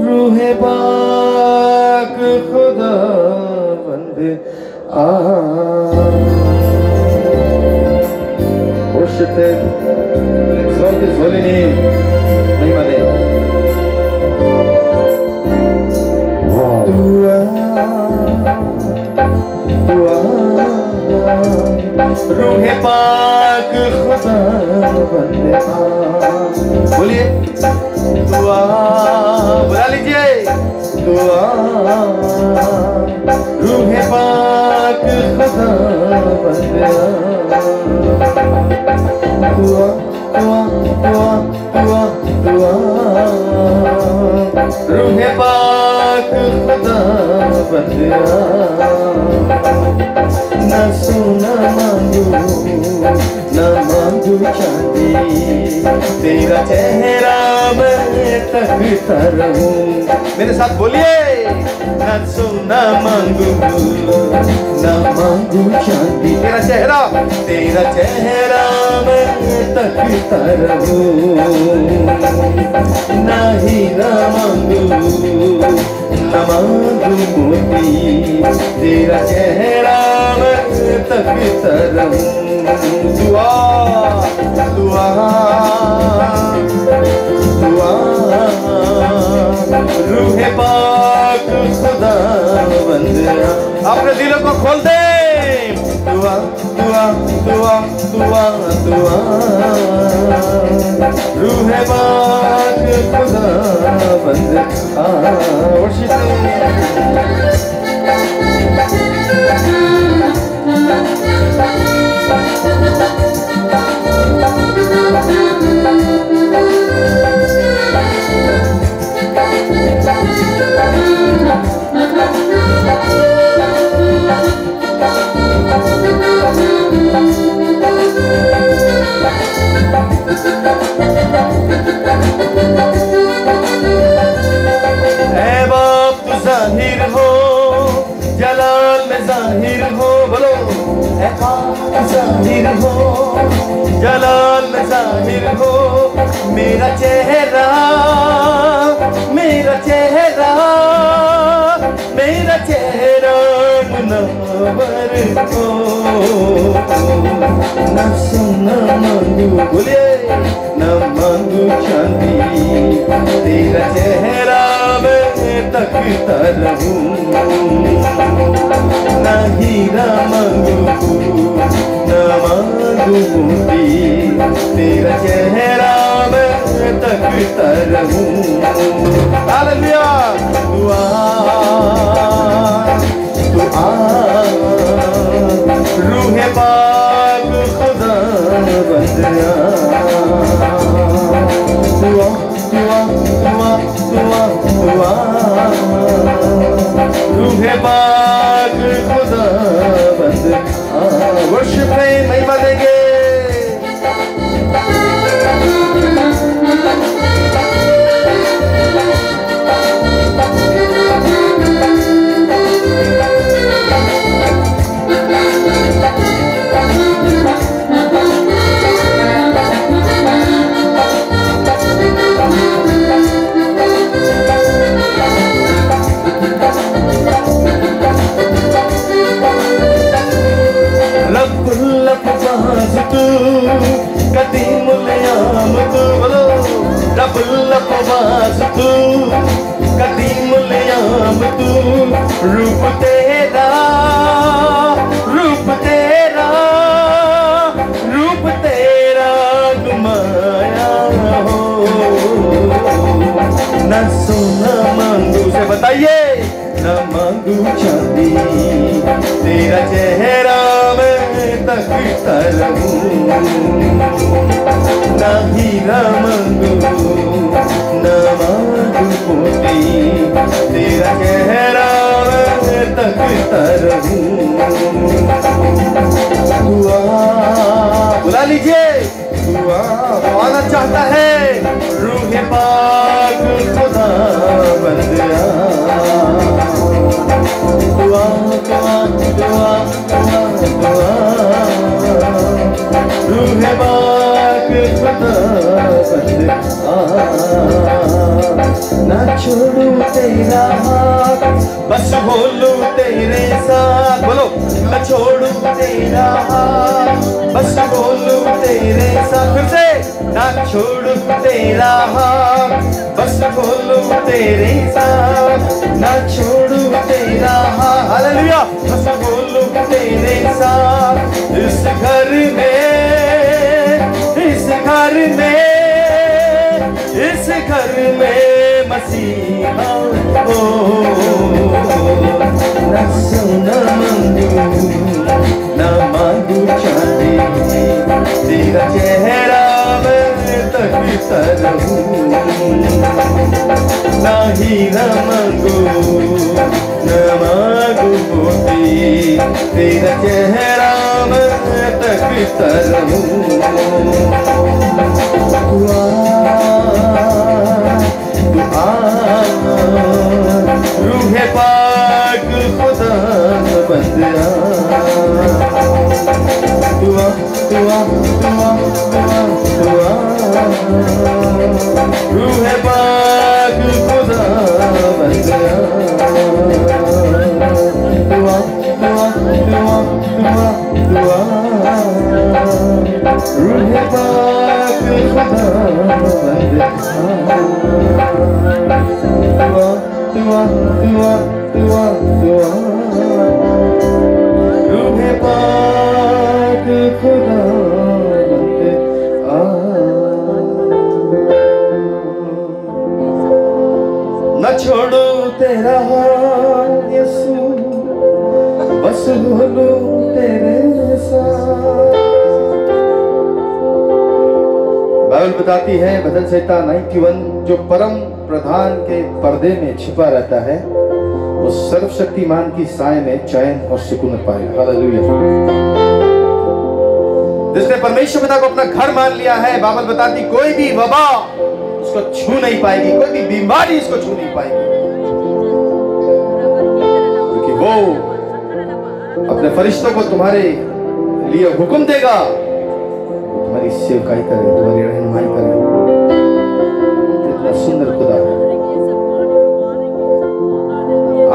रूहे पाक खुदा बंदे आ। Worship Him, exalt His holy name. महिमा दे। तू आ, तू आ, रूहे पाक खुदा बंदे आ। बोलिए, तू आ, बुला लीजिए। तू आ, रूहे पाक खुदा बंदे आ। तू आ, तू आ, तू आ, तू आ, तू आ, रूहे पाक खुदा बंदे आ। ना सोना मांगू, ना मांगू चांदी, तेरा चेहरा मैं तकता रहूं। मेरे साथ बोलिए, ना सोना मांगू ना मांगू चांदी, तेरा चेहरा मैं तकता रहूं। ना हीरा मांगू ना मांगू मोती, तेरा चेहरा मैं तकता रहूं। दुआ दुआ दुआ रूहे पाक खुदा बंदा, अपने दिलों को खोल दे। दुआ दुआ दुआ दुआ दुआ रूहे पाक खुदा बंदा। जाहिर हो जलाल में जाहिर हो, बोलो जाहिर हो जलाल में जाहिर हो। मेरा चेहरा मेरा चेहरा मेरा चेहरा मुनव्वर हो। न सोना मांगू, बोलिए न मांगू चांदी, तेरा चेहरा मैं तकता रहूं। न हीरा मांगू न मांगू मोती, तेरा चेहरा मैं तकता रहूं। हालेलुया। दुआ दुआ रूहे पाक खुदा बंदा। दुआ दुआ दुआ दुआ दुआ रूहे पाक खुदा बंदा। वर्शिप में महिमा देंगे। कदीमुल याम तू, बोलो रब्बुल अफ़वाज़ तू, कदीमुल याम तू। रूप तेरा रूप तेरा रूप तेरा नुमाया हो। न सोना मांगू, से बताइए, न मांगू चांदी, तेरा चेहरा मैं तकता रहूं। न हीरा मांगू न मांगू मोती, तेरा चेहरा मैं तकता रहूं। दुआ बुला लीजिए, दुआ पाना चाहता है रूहे पाक खुदा बंदा। दुआ दुआ दुआ दुआ रूहे पाक खुदा बंदा। ना छोड़ू तेरा हाथ, बस बोलू तेरे साथ, बोलो न छोड़ू तेरा हाथ, बस बोलू तेरे साथ। फिर से, ना छोड़ू तेरा हाथ, बस बोलू तेरे साथ, ना छोड़ू तेरा हाथ। हालेलुया। बस बोलू तेरे साथ। इस घर में इस घर में इस घर में मसीहा हो। न सोना मांगू न मांगू चांदी, तेरा चेहरा मैं तकता रहूं। न हीरा मांगू न मांगू मोती, तेरा चेहरा मैं तकता रहूं। दुआ रूहे पाक खुदा बंदिया दुआ दुआ दुआ दुआ दुआ रूहे पाक खुदा बंदिया दुआ दुआ दुआ दुआ दुआ रूहे पाक खुदा बंदिया दुआ दुआ दुआ दुआ दुआ रूहे पाक खुदा बंदिया न छोड़ो तेरा हाथ यीशु बस बोलो तेरे साथ। बाइबल बताती है भजन संहिता 91 जो परम प्रधान के पर्दे में छिपा रहता है वो सर्वशक्तिमान की साए में चैन और सुकून पाएगा। हालेलुया। जिसने परमेश्वर पिता को अपना घर मान लिया है, बाइबल बताती कोई भी वबा उसको छू नहीं पाएगी, कोई भी बीमारी उसको छू नहीं पाएगी, क्योंकि वो अपने फरिश्तों को तुम्हारे लिए हुक्म देगा, तुम्हारी सेवकाई करे, तुम्हारी रहनुमाई करे। इतना सुंदर खुदा है।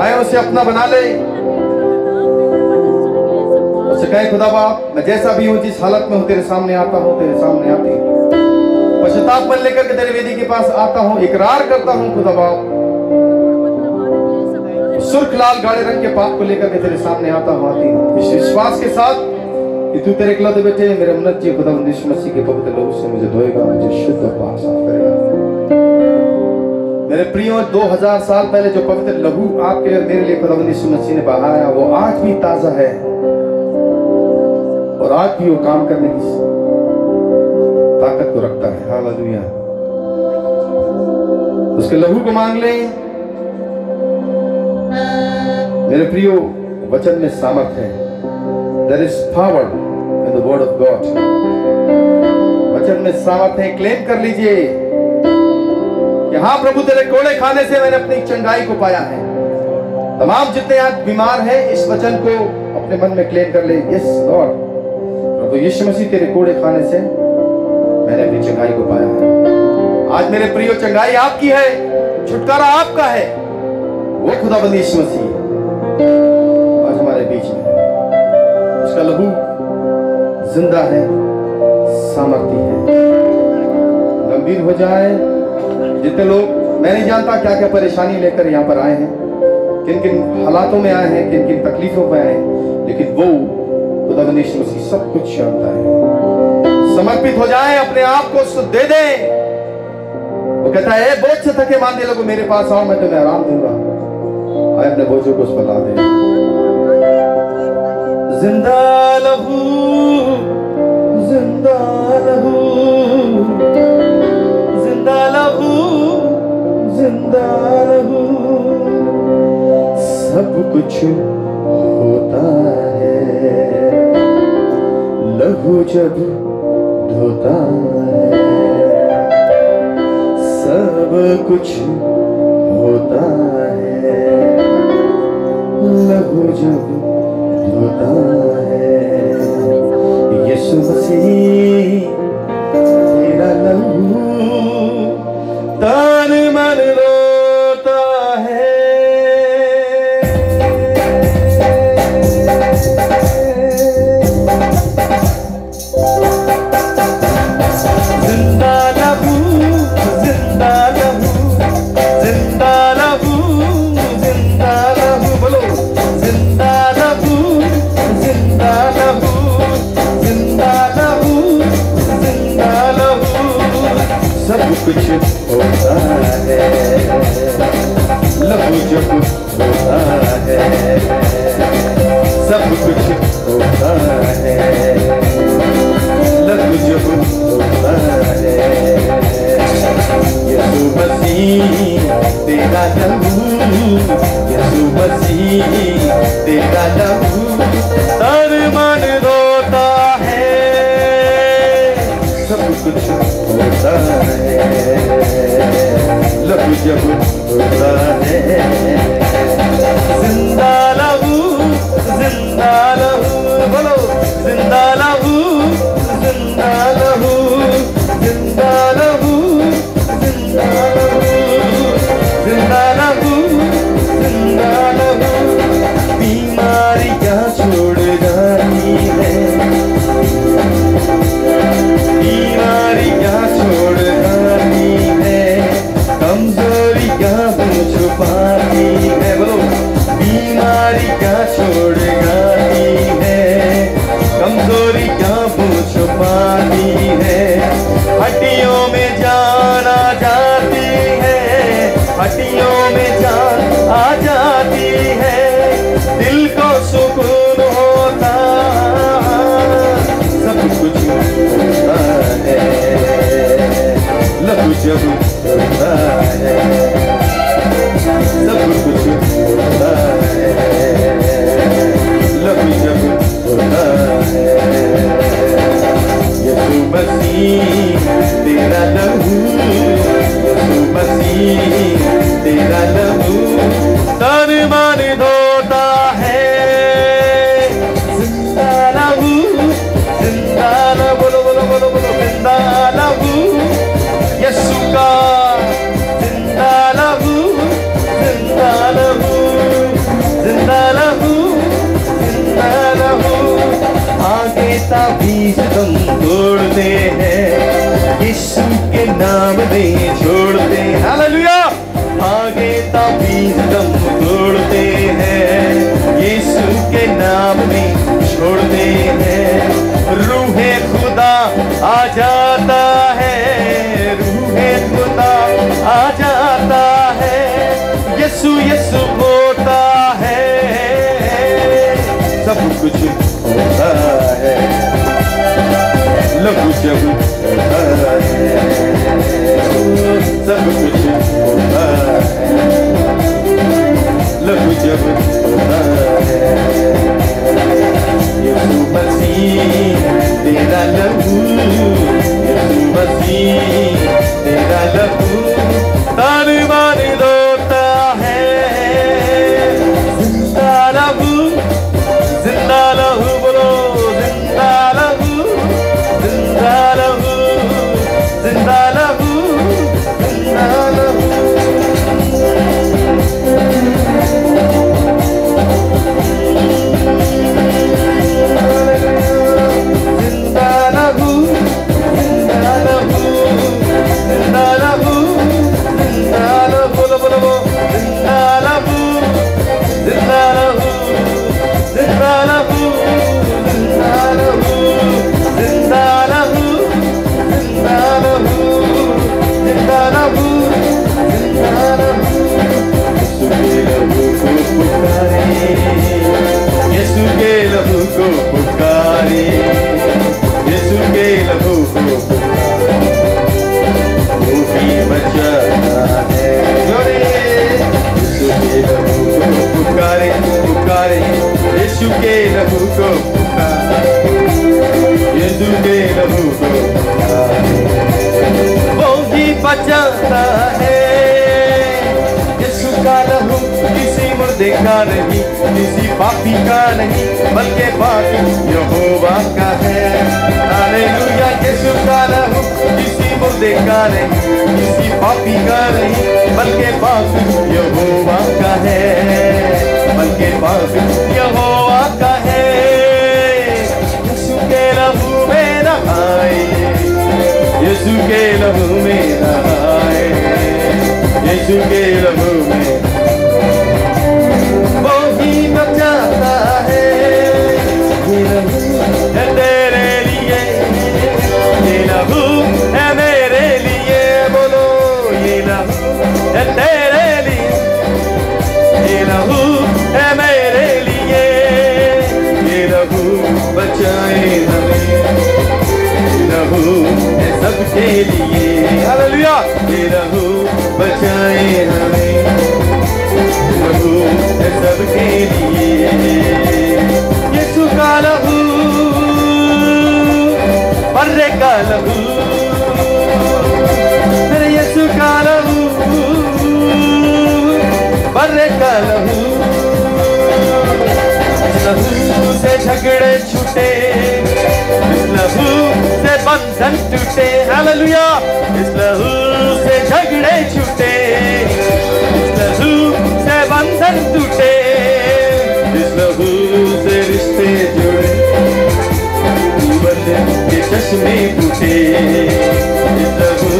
आए उसे अपना बना ले, उसे कहे खुदा बाप मैं जैसा भी हूं, जिस हालत में हूं तेरे सामने आता हूं, तेरे सामने आती हूं, पश्चाताप मन लेकर के तेरे वेदी के पास आता हूं, इकरार करता हूं खुदा बाप, सुर्ख लाल गाढ़े रंग के पाप को लेकर के तेरे सामने आता हूं, आती हूं, इस विश्वास के साथ कि तू तेरे इकलौते बेटे मेरे उन्नत जी खुदा यीशु मसीह के पवित्र लहू से मुझे धोएगा, मुझे शुद्ध और पाक साफ करेगा। मेरे प्रियो 2000 साल पहले जो पवित्र लहू आपके और मेरे लिए खुदा यीशु मसीह ने बहाया वो आज भी ताजा है और आज भी वो काम करने की ताकत को रखता है। हालेलुया। उसके लहू को मांग ले। मेरे प्रियो वचन में सामर्थ्य है। There is power in the word of God. वचन में सामर्थ्य है। क्लेम कर लीजिए कि हाँ प्रभु तेरे कोड़े खाने से मैंने अपनी चंगाई को पाया है। तमाम जितने आज बीमार हैं इस वचन को अपने मन में क्लेम कर ले। यस लॉर्ड, प्रभु यीशु मसीह तेरे कोड़े खाने से मैंने अपनी चंगाई को पाया है। आज मेरे प्रियो चंगाई आपकी है, छुटकारा आपका है। वो खुदाबंद यीशु मसीह आज हमारे बीच में, उसका लहू जिंदा है, सामर्थी है। गंभीर हो जाए जितने लोग, मैं नहीं जानता क्या क्या परेशानी लेकर यहाँ पर आए हैं, किन किन हालातों में आए हैं, किन किन तकलीफों में आए हैं, लेकिन वो खुदाबंद यीशु मसीह सब कुछ जानता है। समर्पित हो जाए, अपने आप को उसको दे दें। वो कहता है बोझ से थके मांदे लोगों मेरे पास आओ, मैं तुम्हें आराम दूंगा। आए अपने बोझों को उस पर ला दे। जिंदा लहू, जिंदा लहू, जिंदा लहू, जिंदा लहू, सब कुछ होता है लहू जब धोता है, सब कुछ होता है लहू जब धोता है। यीशु मसीह तेरा लहू तन मन रोता है। जिंदा लहू, जिंदा लहू, जिंदा लहू, जिंदा लहू, बोलो जिंदा लहू, जिंदा लहू, जिंदा लहू, जिंदा लहू, सब कुछ होता है लहू जब होता है, सब कुछ होता है लहू जब होता है। यीशु मसीह तेरा लहू, यीशु मसीह तेरा लहू तन मन रोता है, सब कुछ होता है लहू जब होता है, जिंदा लहू बोलो, जिंदा लहू, जिंदा लहू, जिंदा लहू, जिंदा लहू, जिंदा लहू, जिंदा लहू। बीमारियां छोड़ जाती है, बीमारियां छोड़ जाती है, कमजोरियां छुपाती है, बोलो बीमारियां छोड़ जाती है, कमजोरियां छुपाती है, हड्डियों में जान आ जाती है, हड्डियों में जान आ जाती है, दिल को सुकून होता, सब कुछ होता है, लहू जब होता है, सब कुछ होता है, लहू जब होता है। यीशु मसीह तेरा लहू, यीशु मसीह तेरा लहू तन मन धोता है, जिंदा लहू, जिंदा लहू, बोलो बोलो बोलो बोलो, जिंदा लहू यीशु का, जिंदा लहू, जिंदा लहू, जिंदा लहू, जिंदा लहू। आगे ताबीज तुम तोड़ते हैं, यीशु के नाम में छोड़ते हैं, हालेलुया। आगे ताबीज तुम तोड़ते हैं, यीशु के नाम में छोड़ते हैं, रूहे खुदा आ जाता है, रूहे खुदा आ जाता है, यीशु यीशु होता है, सब कुछ होता है, लहू जब होता है, सब कुछ होता है, लहू जब होता है। यीशु मसीह तेरा लहू, यीशु मसीह तेरा लहू तन मन धोता है, जिंदा लहू, जिंदा लहू, बोलो जिंदा लहू, जिंदा लहू, जिंदा लहू, जिंदा लहू। जिंदा लहू, जिंदा लहू, जिंदा लहू, जिंदा लहू, बोलो बोलो बोलो, जिंदा लहू, जिंदा लहू, जिंदा लहू, जिंदा लहू, जिंदा लहू, जिंदा लहू, जिंदा लहू, जिंदा लहू। यीशु के लहू को पुकारे, यीशु के लहू को पुकारे, वो भी बचाता है, यीशु के लहू को पुकारे, पुकारे, यीशु के लहू को पुकारे, यीशु के लहू को पुकारे, वो भी बचाता है। यीशु का लहू किसी मुर्दे का नहीं, किसी पापी का नहीं, बल्कि पापी यहोवा का है, हालेलुया। यीशु का लहू किसी मुर्दे का नहीं, किसी पापी का नहीं, बल्कि पापी यहोवा का है, बल्कि पापी यहोवा का है। यीशु के लहू में नहाए, यीशु के लहू में नहाए, यीशु के लहू में वो ही बचाता है, ये लहू है तेरे लिए, ये लहू है मेरे लिए, बोलो ये लहू है तेरे लिए, ये लहू है मेरे लिए, ये लहू बचाए हमें, लहू है सबके लिए, हालेलुया। ये लहू बचाए हमें, लहू है सबके लिए, यीशु का लहू, बर्रे का लहू, मेरे यीशु का लहू, बर्रे का लहू, इस लहू से झगड़े छूटे, इस लहू से बंधन टूटे। हालेलुया। इस लहू से झगड़े छूटे, इस लहू से बंधन टूटे, इस लहू से रिश्ते जुड़े, जीवन के चश्मे फूटे, इस लहू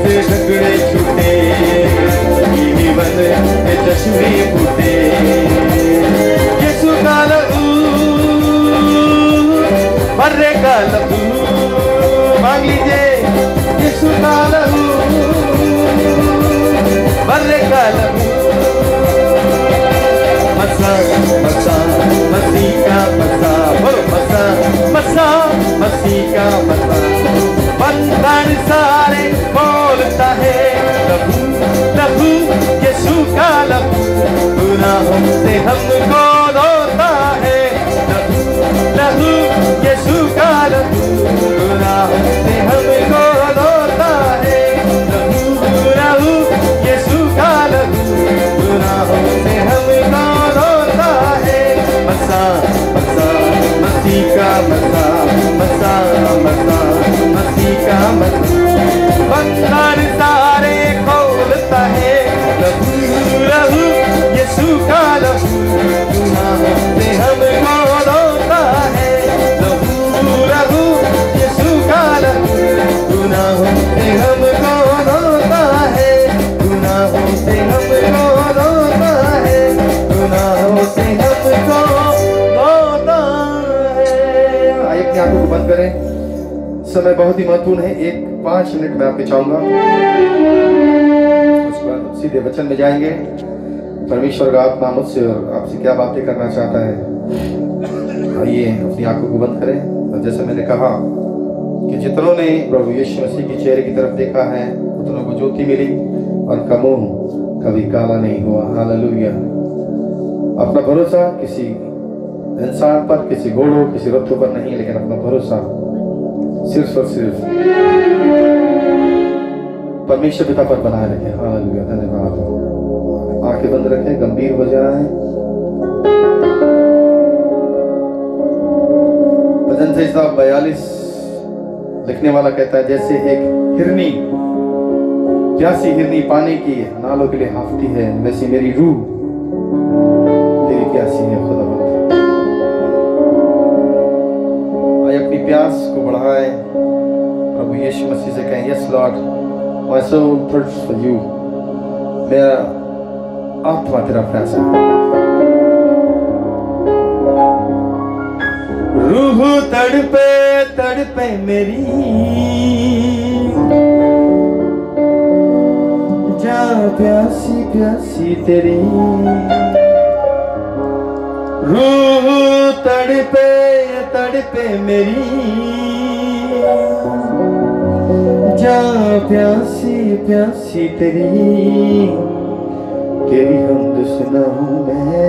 से झगड़े छूटे, जीवन के चश्मे फूटे। यीशु का लहू, बर्रे का लहू, मांग लीजिए। यीशु का लहू, बर्रे का लहू, मसा मसा मसीह का मसा, बोलो मसा मसा मसीह का मसा। बंधन सारे बोलता है लहू लहू, यीशु का लहू, गुनाहों से हमको धोता है लहू लहू, यीशु का लहू, गुनाहों से हमको धोता है लहू लहू, यीशु का लहू, गुनाहों से हमको धोता है। मसा मसा मसीह का मसा, मसा मसा मसीह का मसा। बंधन सारे खोलता है लहू लहू, यीशु का लहू, गुनाहों से हमको धोता है लहू लहू, यीशु का लहू, गुनाहों से हमको धोता है, गुनाहों से हमको धोता है, गुनाहों से हमको धोता है। आइए अपनी आंखों को बंद करें। समय बहुत ही महत्वपूर्ण है। 5 मिनट में आपके चाहूंगा, उसके बाद सीधे वचन में जाएंगे। परमेश्वर का आत्मा मुझसे और आपसे क्या बातें करना चाहता है। आइए अपनी आंखों को बंद करें। और जैसे मैंने कहा कि जितनों ने प्रभु यीशु मसीह के चेहरे की तरफ देखा है, उतनों को ज्योति मिली और उनका मुंह कभी काला नहीं हुआ। हालेलुया। अपना भरोसा किसी इंसान पर, किसी घोड़ों, किसी रथों पर नहीं, लेकिन अपना भरोसा सिर्फ और सिर्फ परमेश्वर पिता पर बनाए रखें। हालेलुया। धन्यवाद। आंखें बंद रखें, गंभीर हो जाए। भजन संहिता 42 लिखने वाला कहता है, जैसे एक हिरनी, प्यासी हिरनी पानी की नालों के लिए हाफती है, वैसी मेरी रूह तेरी प्यासी है खुदावंद। आइए अपनी प्यास को बढ़ाएं, प्रभु यीशु मसीह से कहें, yes lord, my soul thirsts for you. मेरा आत्मा तेरा प्यासा है। रूह तड़पे तड़पे मेरी, जा प्यासी प्यासी तेरी। रूह तड़पे तड़पे मेरी, जा प्यासी प्यासी तेरी। तेरी हमद सुनाऊं मैं,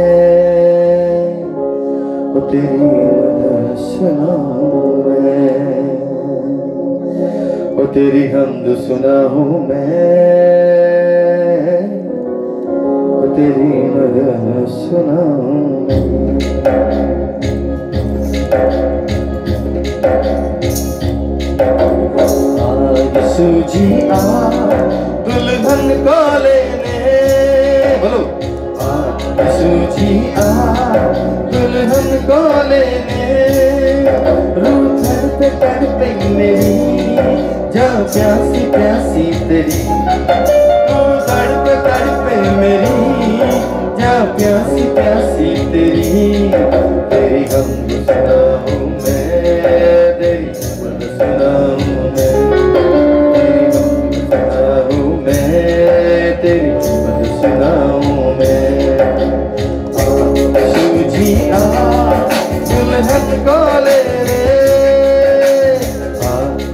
ओ तेरी मदद सुनाऊं मैं, ओ तेरी हमद सुनाऊं मैं, ओ तेरी मदद सुनाऊं। यीशु जी आ दुल्हन को लेने, बोलो यीशु जी आ दुल्हन को लेने। रूह तड़पे तड़पे मेरी, जा प्यासी प्यासी तेरी। रूह तड़पे तड़पे मेरी, जा प्यासी प्यासी तेरी। तेरी हमद सुनाऊं मैं, तेरी हमद सुनाऊं मैं, तेरी हमद सुनाऊं मैं। यीशु जी आ दुल्हन को लेने,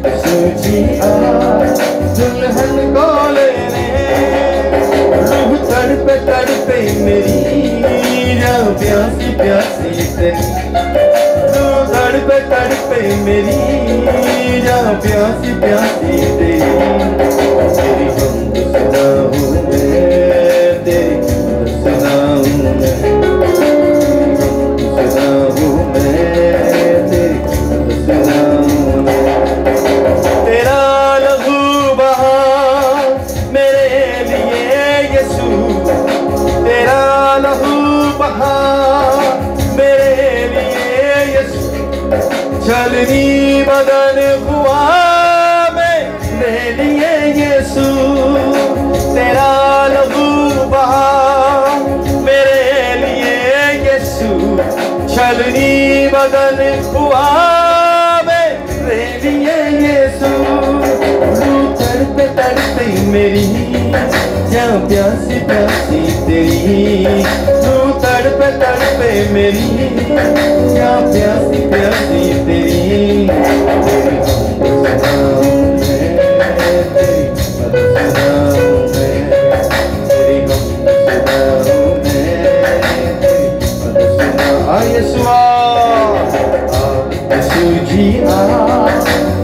यीशु जी आ दुल्हन को लेने। रूह तड़पे तड़पे मेरी, जा प्यासी प्यासी तेरी। रूह तड़पे तड़पे मेरी, जा प्यासी प्यासी तेरी। तेरी हमद सुनाऊं मैं, तेरी हमद सुनाऊं छलनी बदन हुआ मेरे लिए यीशु, तेरा लहू बहा मेरे लिए यीशु, छलनी बदन हुआ मेरे लिए यीशु। तड़पे तड़पे मेरी जान प्यासी प्यासी तेरी, तू तड़पे तड़पे मेरी जान प्यासी प्यासी तेरी। तेरी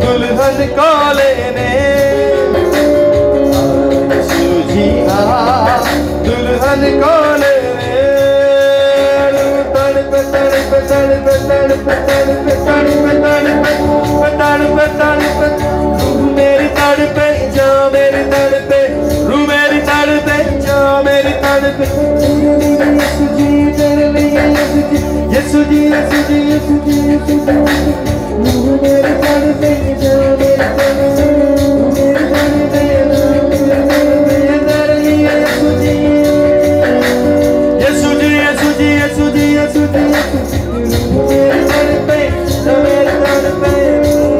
दुल्हन को लेने, दुल्हन को लेने, तड़पे तड़पे तड़पे तड़पे तड़पे तड़पे तड़पे तड़पे रूह मेरी तड़पे जा मेरी तड़पे, रूह मेरी तड़पे जा मेरी तड़पे। यीशु जी तेरे लिए यीशु जी, यीशु जी यीशु जी यीशु जी, रूह मेरी तड़पे जा मेरी तड़पे, मेरी तड़पे तेरे लिए यीशु जी, यीशु जी यीशु जी यीशु जी यीशु जी, मेरी तड़पे जा मेरी तड़पे,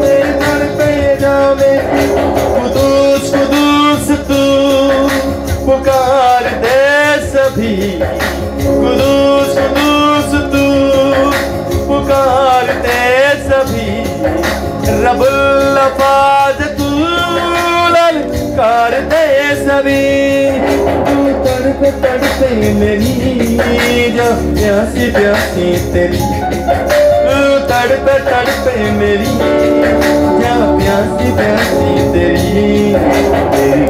मेरी तड़पे जा मेरी। कुदूस कुदूस तू पुकार दे सभी, कुदूस कुदूस तू पुकार दे सभी, रब्बुल अफ़ाज़ तू ललकार दे सभी। तू तड़पे तड़पे मेरी जो प्यासी प्यासी तेरी, तू तड़पे तड़पे मेरी जो प्यासी प्यासी तेरी। तेरी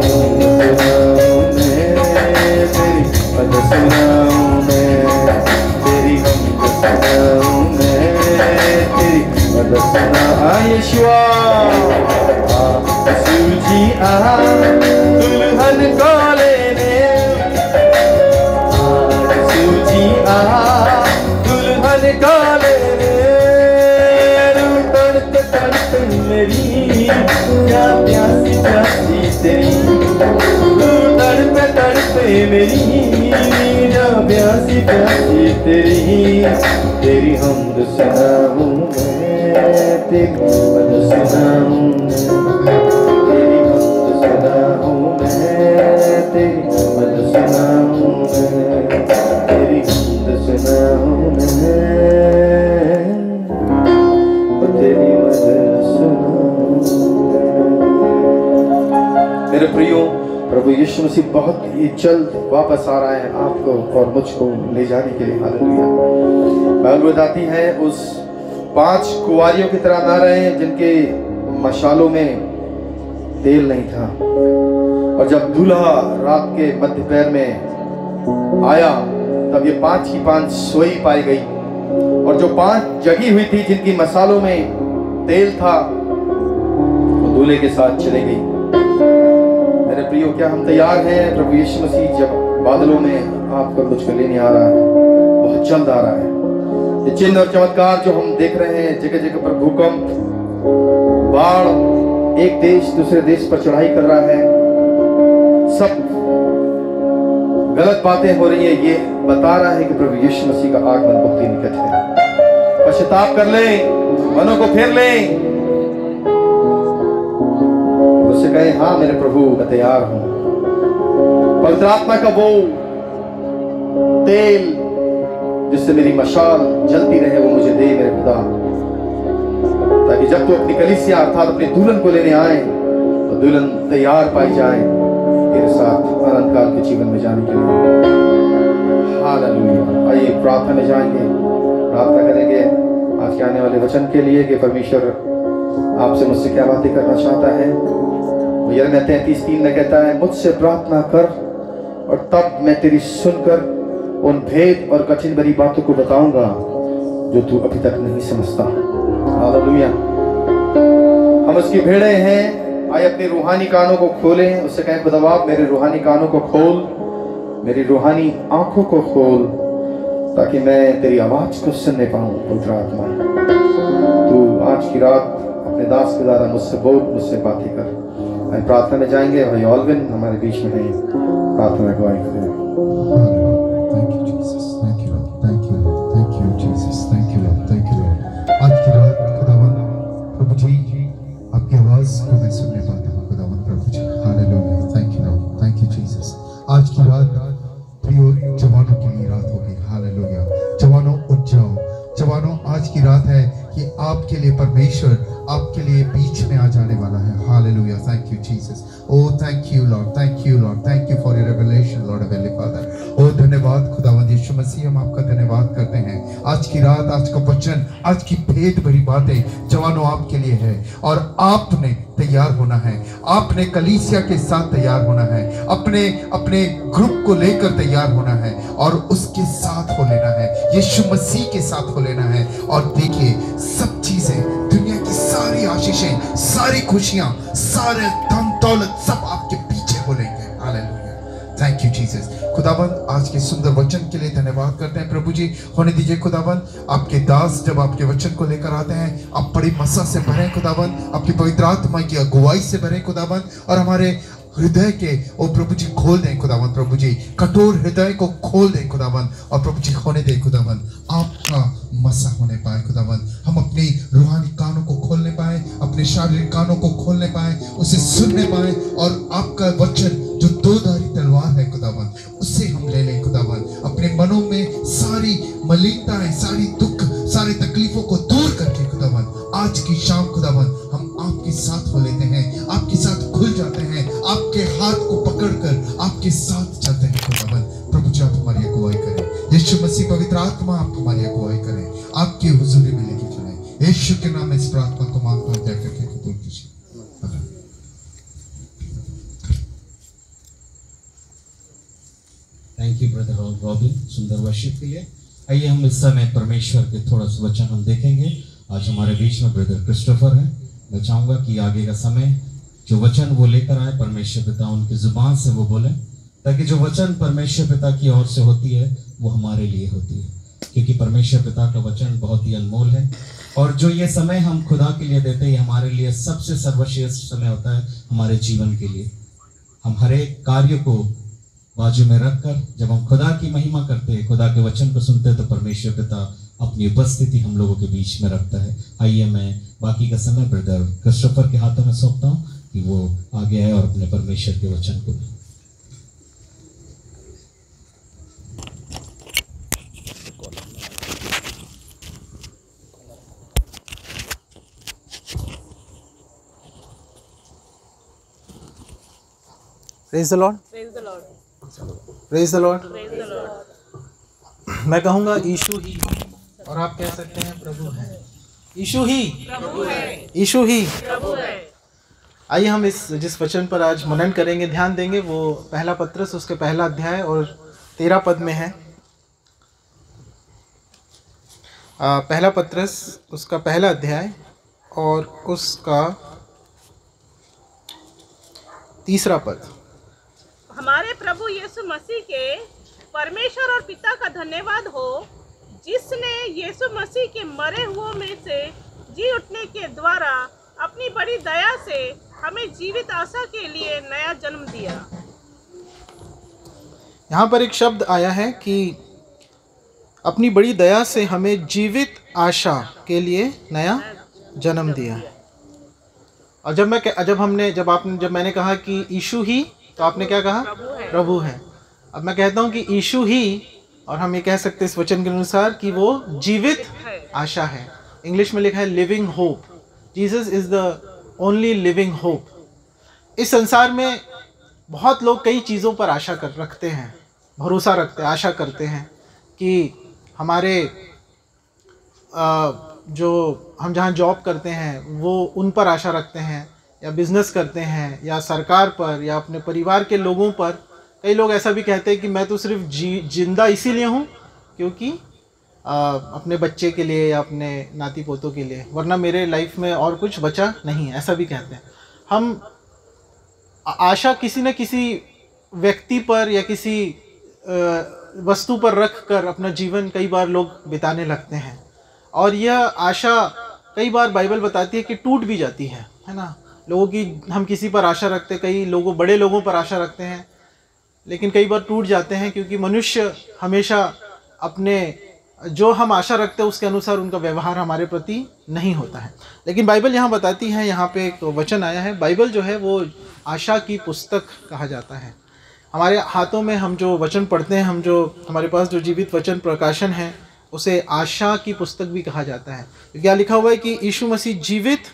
पद सुनाऊं मैं, तेरी हम सुनाऊं मैं, तेरी पद सुना। यीशुआ यीशु जी आ दुल्हन को लेने, यीशु जी आ दुल्हन को लेने, तड़पे तड़पे मेरी क्या प्यासी प्यासी तेरी, तड़पे तड़पे मेरी जा प्यासी प्यासी तेरी। तेरी हमद सुनाऊं मैं, तेरी मद सुनाऊं मैं, तेरी हमद सुनाऊं मैं, तेरी मद सुनाऊं मैं, तेरी हमद सुनाऊं मैं, तेरी मद सुनाऊं मैं। मेरे प्रियो, प्रभु यीशु मसीह बहुत ही जल्द वापस आ रहा है आपको और मुझको ले जाने के लिए। हालेलुया। बाइबल बताती है उस 5 कुंवारियों की तरह ना रहे जिनके मशालों में तेल नहीं था, और जब दूल्हा रात के मध्य पैर में आया तब ये 5 की 5 सोई पाई गई, और जो 5 जगी हुई थी जिनकी मसालों में तेल था वो दूल्हे के साथ चले गई। मेरे प्रियो, क्या हम तैयार हैं? प्रभु यीशु मसीह जब बादलों में आपको मुझको लेने आ रहा है, बहुत जल्द आ रहा है। ये चिन्ह और चमत्कार जो हम देख रहे हैं, जगह जगह पर भूकंप, बाढ़, एक देश दूसरे देश पर चढ़ाई कर रहा है, सब गलत बातें हो रही है, ये बता रहा है कि प्रभु यीशु मसीह का आगमन बहुत ही निकट है। पश्चाताप कर लें, मनों को फेर लें, उससे कहें हाँ मेरे प्रभु मैं तैयार हूं। पवित्र आत्मा का वो तेल जिससे मेरी मशाल जलती रहे वो मुझे दे मेरे खुदा, ताकि जब तू अपनी कलीसिया अर्थात अपनी दुल्हन को लेने आए तो दुल्हन तैयार पाई जाए तेरे साथ अनंत काल के जीवन में जाने के लिए। हालेलुया। आइए प्रार्थना में जाएंगे, प्रार्थना करेंगे आज के आने वाले वचन के लिए कि परमेश्वर आपसे मुझसे क्या बातें करना चाहता है। यिर्मयाह 33:3 में कहता है, मुझसे प्रार्थना कर और तब मैं तेरी सुनकर उन भेद और कठिन भरी बातों को बताऊंगा जो तू अभी तक नहीं समझता। हालेलुया। हम उसकी भेड़े हैं, आइए अपने रूहानी कानों को खोलें, उससे कहें खुदा मेरे रूहानी कानों को खोल, मेरी रूहानी आंखों को खोल, ताकि मैं तेरी आवाज को सुनने पाऊं। पवित्र आत्मा तू आज की रात अपने दास के द्वारा मुझसे बातें कर। हम प्रार्थना में जाएंगे। भाई ऑलविन हमारे बीच में है, प्रार्थना को आए करें। Thank you, Jesus. Thank you, Lord. Thank you, Lord. Thank you, Jesus. Thank you, Lord. Thank you, Lord. आज की रात खुदावन प्रभु जी आपकी आवाज को मैं सुनने पाता हूँ खुदावन प्रभु जी। Hallelujah. Thank you, Lord. Thank you, Jesus. आज की रात प्रियो जवानों के लिए रात होगी। हालेलुया। जवानों उठ जाओ। जवानों आज की रात है कि आपके लिए परमेश्वर आपके लिए बीच में आ जाने वाला है। Hallelujah. Thank you Jesus. Oh thank you lord, thank you lord, thank you for your revelation lord heavenly father. Oh धन्यवाद खुदावंद यीशु मसीह, हम आपका धन्यवाद करते हैं। आज की रात, आज का वचन, आज की भेद भरी बातें जवानों आपके लिए है और आपने तैयार होना है। आपने कलीसिया के साथ तैयार होना है, अपने अपने ग्रुप को लेकर तैयार होना है और उसके साथ हो लेना है, यीशु मसीह के साथ हो लेना है। और देखिए सब चीजें, दुनिया की सारी आशीषें, सारी खुशियां, सारे धन दौलत सब आपके पीछे हो लेंगे। हालेलुया। Thank you Jesus. खुदाबंद आज के सुंदर वचन के लिए धन्यवाद करते हैं प्रभु जी। होने दीजिए खुदाबंद, आपके दास जब आपके वचन को लेकर आते हैं आप बड़ी मसा से भरे खुदाबंद, आपकी पवित्र आत्मा की अगुवाई से भरे खुदाबंद, और हमारे हृदय के ओ प्रभु जी खोल दें खुदाबंद। प्रभु जी कठोर हृदय को खोल दें खुदाबंद, और प्रभु जी होने दें खुदाबंद आपका मसा होने पाए खुदाबंद। हम अपनी रूहानी कानों को खोलने पाए, अपने शारीरिक कानों को खोलने पाए, उसे सुनने पाए, और आपका वचन जो दो-धारी तलवार है खुदाबंद उससे हम ले लें खुदाबंद। अपने मनों में सारी मलिनताएं, सारी दुख, सारी तकलीफों को दूर करके खुदाबंद आज की शाम खुदाबंद हम आपके साथ हो लेते हैं, आपके साथ खुल जाते हैं, आपके हाथ को पकड़कर आपके साथ चलते हैं खुदाबंद। प्रभु जी आप हमारी अगुवाई करें, यीशु मसीह पवित्र आत्मा आप हमारी अगुवाई करें, आपकी हुजूरी में लेके चलें। यीशु के नाम में इस प्रार्थना को मांगता हूं, जय करके कबूल कीजिए। थैंक यू ब्रदर रॉबिन सुंदर वर्शिप के लिए। आइए हम इस समय परमेश्वर के थोड़ा सा वचन हम देखेंगे। आज हमारे बीच में ब्रदर क्रिस्टोफर हैं। मैं चाहूँगा कि आगे का समय जो वचन वो लेकर आए परमेश्वर पिता उनकी जुबान से वो बोलें, ताकि जो वचन परमेश्वर पिता की ओर से होती है वो हमारे लिए होती है, क्योंकि परमेश्वर पिता का वचन बहुत ही अनमोल है। और जो ये समय हम खुदा के लिए देते हैं हमारे लिए सबसे सर्वश्रेष्ठ समय होता है हमारे जीवन के लिए। हम हर एक कार्य को बाजू में रखकर जब हम खुदा की महिमा करते हैं, खुदा के वचन को सुनते हैं, तो परमेश्वर पिता अपनी उपस्थिति हम लोगों के बीच में रखता है। आइए मैं बाकी का समय ब्रदर क्रिस्टोफर के हाथों में सौंपता हूँ कि वो आगे आए और अपने परमेश्वर के वचन को Praise the Lord. Praise the Lord. Praise the Lord. Praise the Lord. मैं कहूँगा यीशु ही, और आप कह सकते हैं प्रभु है। यीशु ही प्रभु है। यीशु ही प्रभु है। आइए हम जिस वचन पर आज मनन करेंगे, ध्यान देंगे, वो पहला पत्रस उसके पहला अध्याय और 13 पद में है। पहला पत्रस उसका पहला अध्याय और उसका 3 पद। हमारे प्रभु यीशु मसीह के परमेश्वर और पिता का धन्यवाद हो, जिसने यीशु मसीह के मरे हुओं में से जी उठने के द्वारा अपनी बड़ी दया से हमें जीवित आशा के लिए नया जन्म दिया। यहाँ पर एक शब्द आया है कि अपनी बड़ी दया से हमें जीवित आशा के लिए नया जन्म दिया। और जब मैंने कहा कि यीशु ही, तो आपने क्या कहा? प्रभु है। अब मैं कहता हूँ कि यीशु ही, और हम ये कह सकते हैं इस वचन के अनुसार कि वो जीवित आशा है। इंग्लिश में लिखा है living hope. Jesus is the only living hope. इस संसार में बहुत लोग कई चीज़ों पर आशा रखते हैं, भरोसा रखते हैं, आशा करते हैं कि हमारे जो हम जहाँ जॉब करते हैं वो उन पर आशा रखते हैं, या बिजनेस करते हैं, या सरकार पर, या अपने परिवार के लोगों पर। कई लोग ऐसा भी कहते हैं कि मैं तो सिर्फ जिंदा इसीलिए हूँ क्योंकि अपने बच्चे के लिए या अपने नाती पोतों के लिए, वरना मेरे लाइफ में और कुछ बचा नहीं, ऐसा भी कहते हैं। हम आशा किसी न किसी व्यक्ति पर या किसी वस्तु पर रख कर अपना जीवन कई बार लोग बिताने लगते हैं, और यह आशा कई बार बाइबल बताती है कि टूट भी जाती है ना। लोगों की, हम किसी पर आशा रखते हैं, कई लोगों, बड़े लोगों पर आशा रखते हैं, लेकिन कई बार टूट जाते हैं क्योंकि मनुष्य हमेशा अपने जो हम आशा रखते हैं उसके अनुसार उनका व्यवहार हमारे प्रति नहीं होता है। लेकिन बाइबल यहाँ बताती है, यहाँ पे एक वचन आया है, बाइबल जो है वो आशा की पुस्तक कहा जाता है। हमारे हाथों में हम जो वचन पढ़ते हैं, हम जो हमारे पास जो जीवित वचन प्रकाशन है, उसे आशा की पुस्तक भी कहा जाता है। तो क्या लिखा हुआ है कि यीशु मसीह जीवित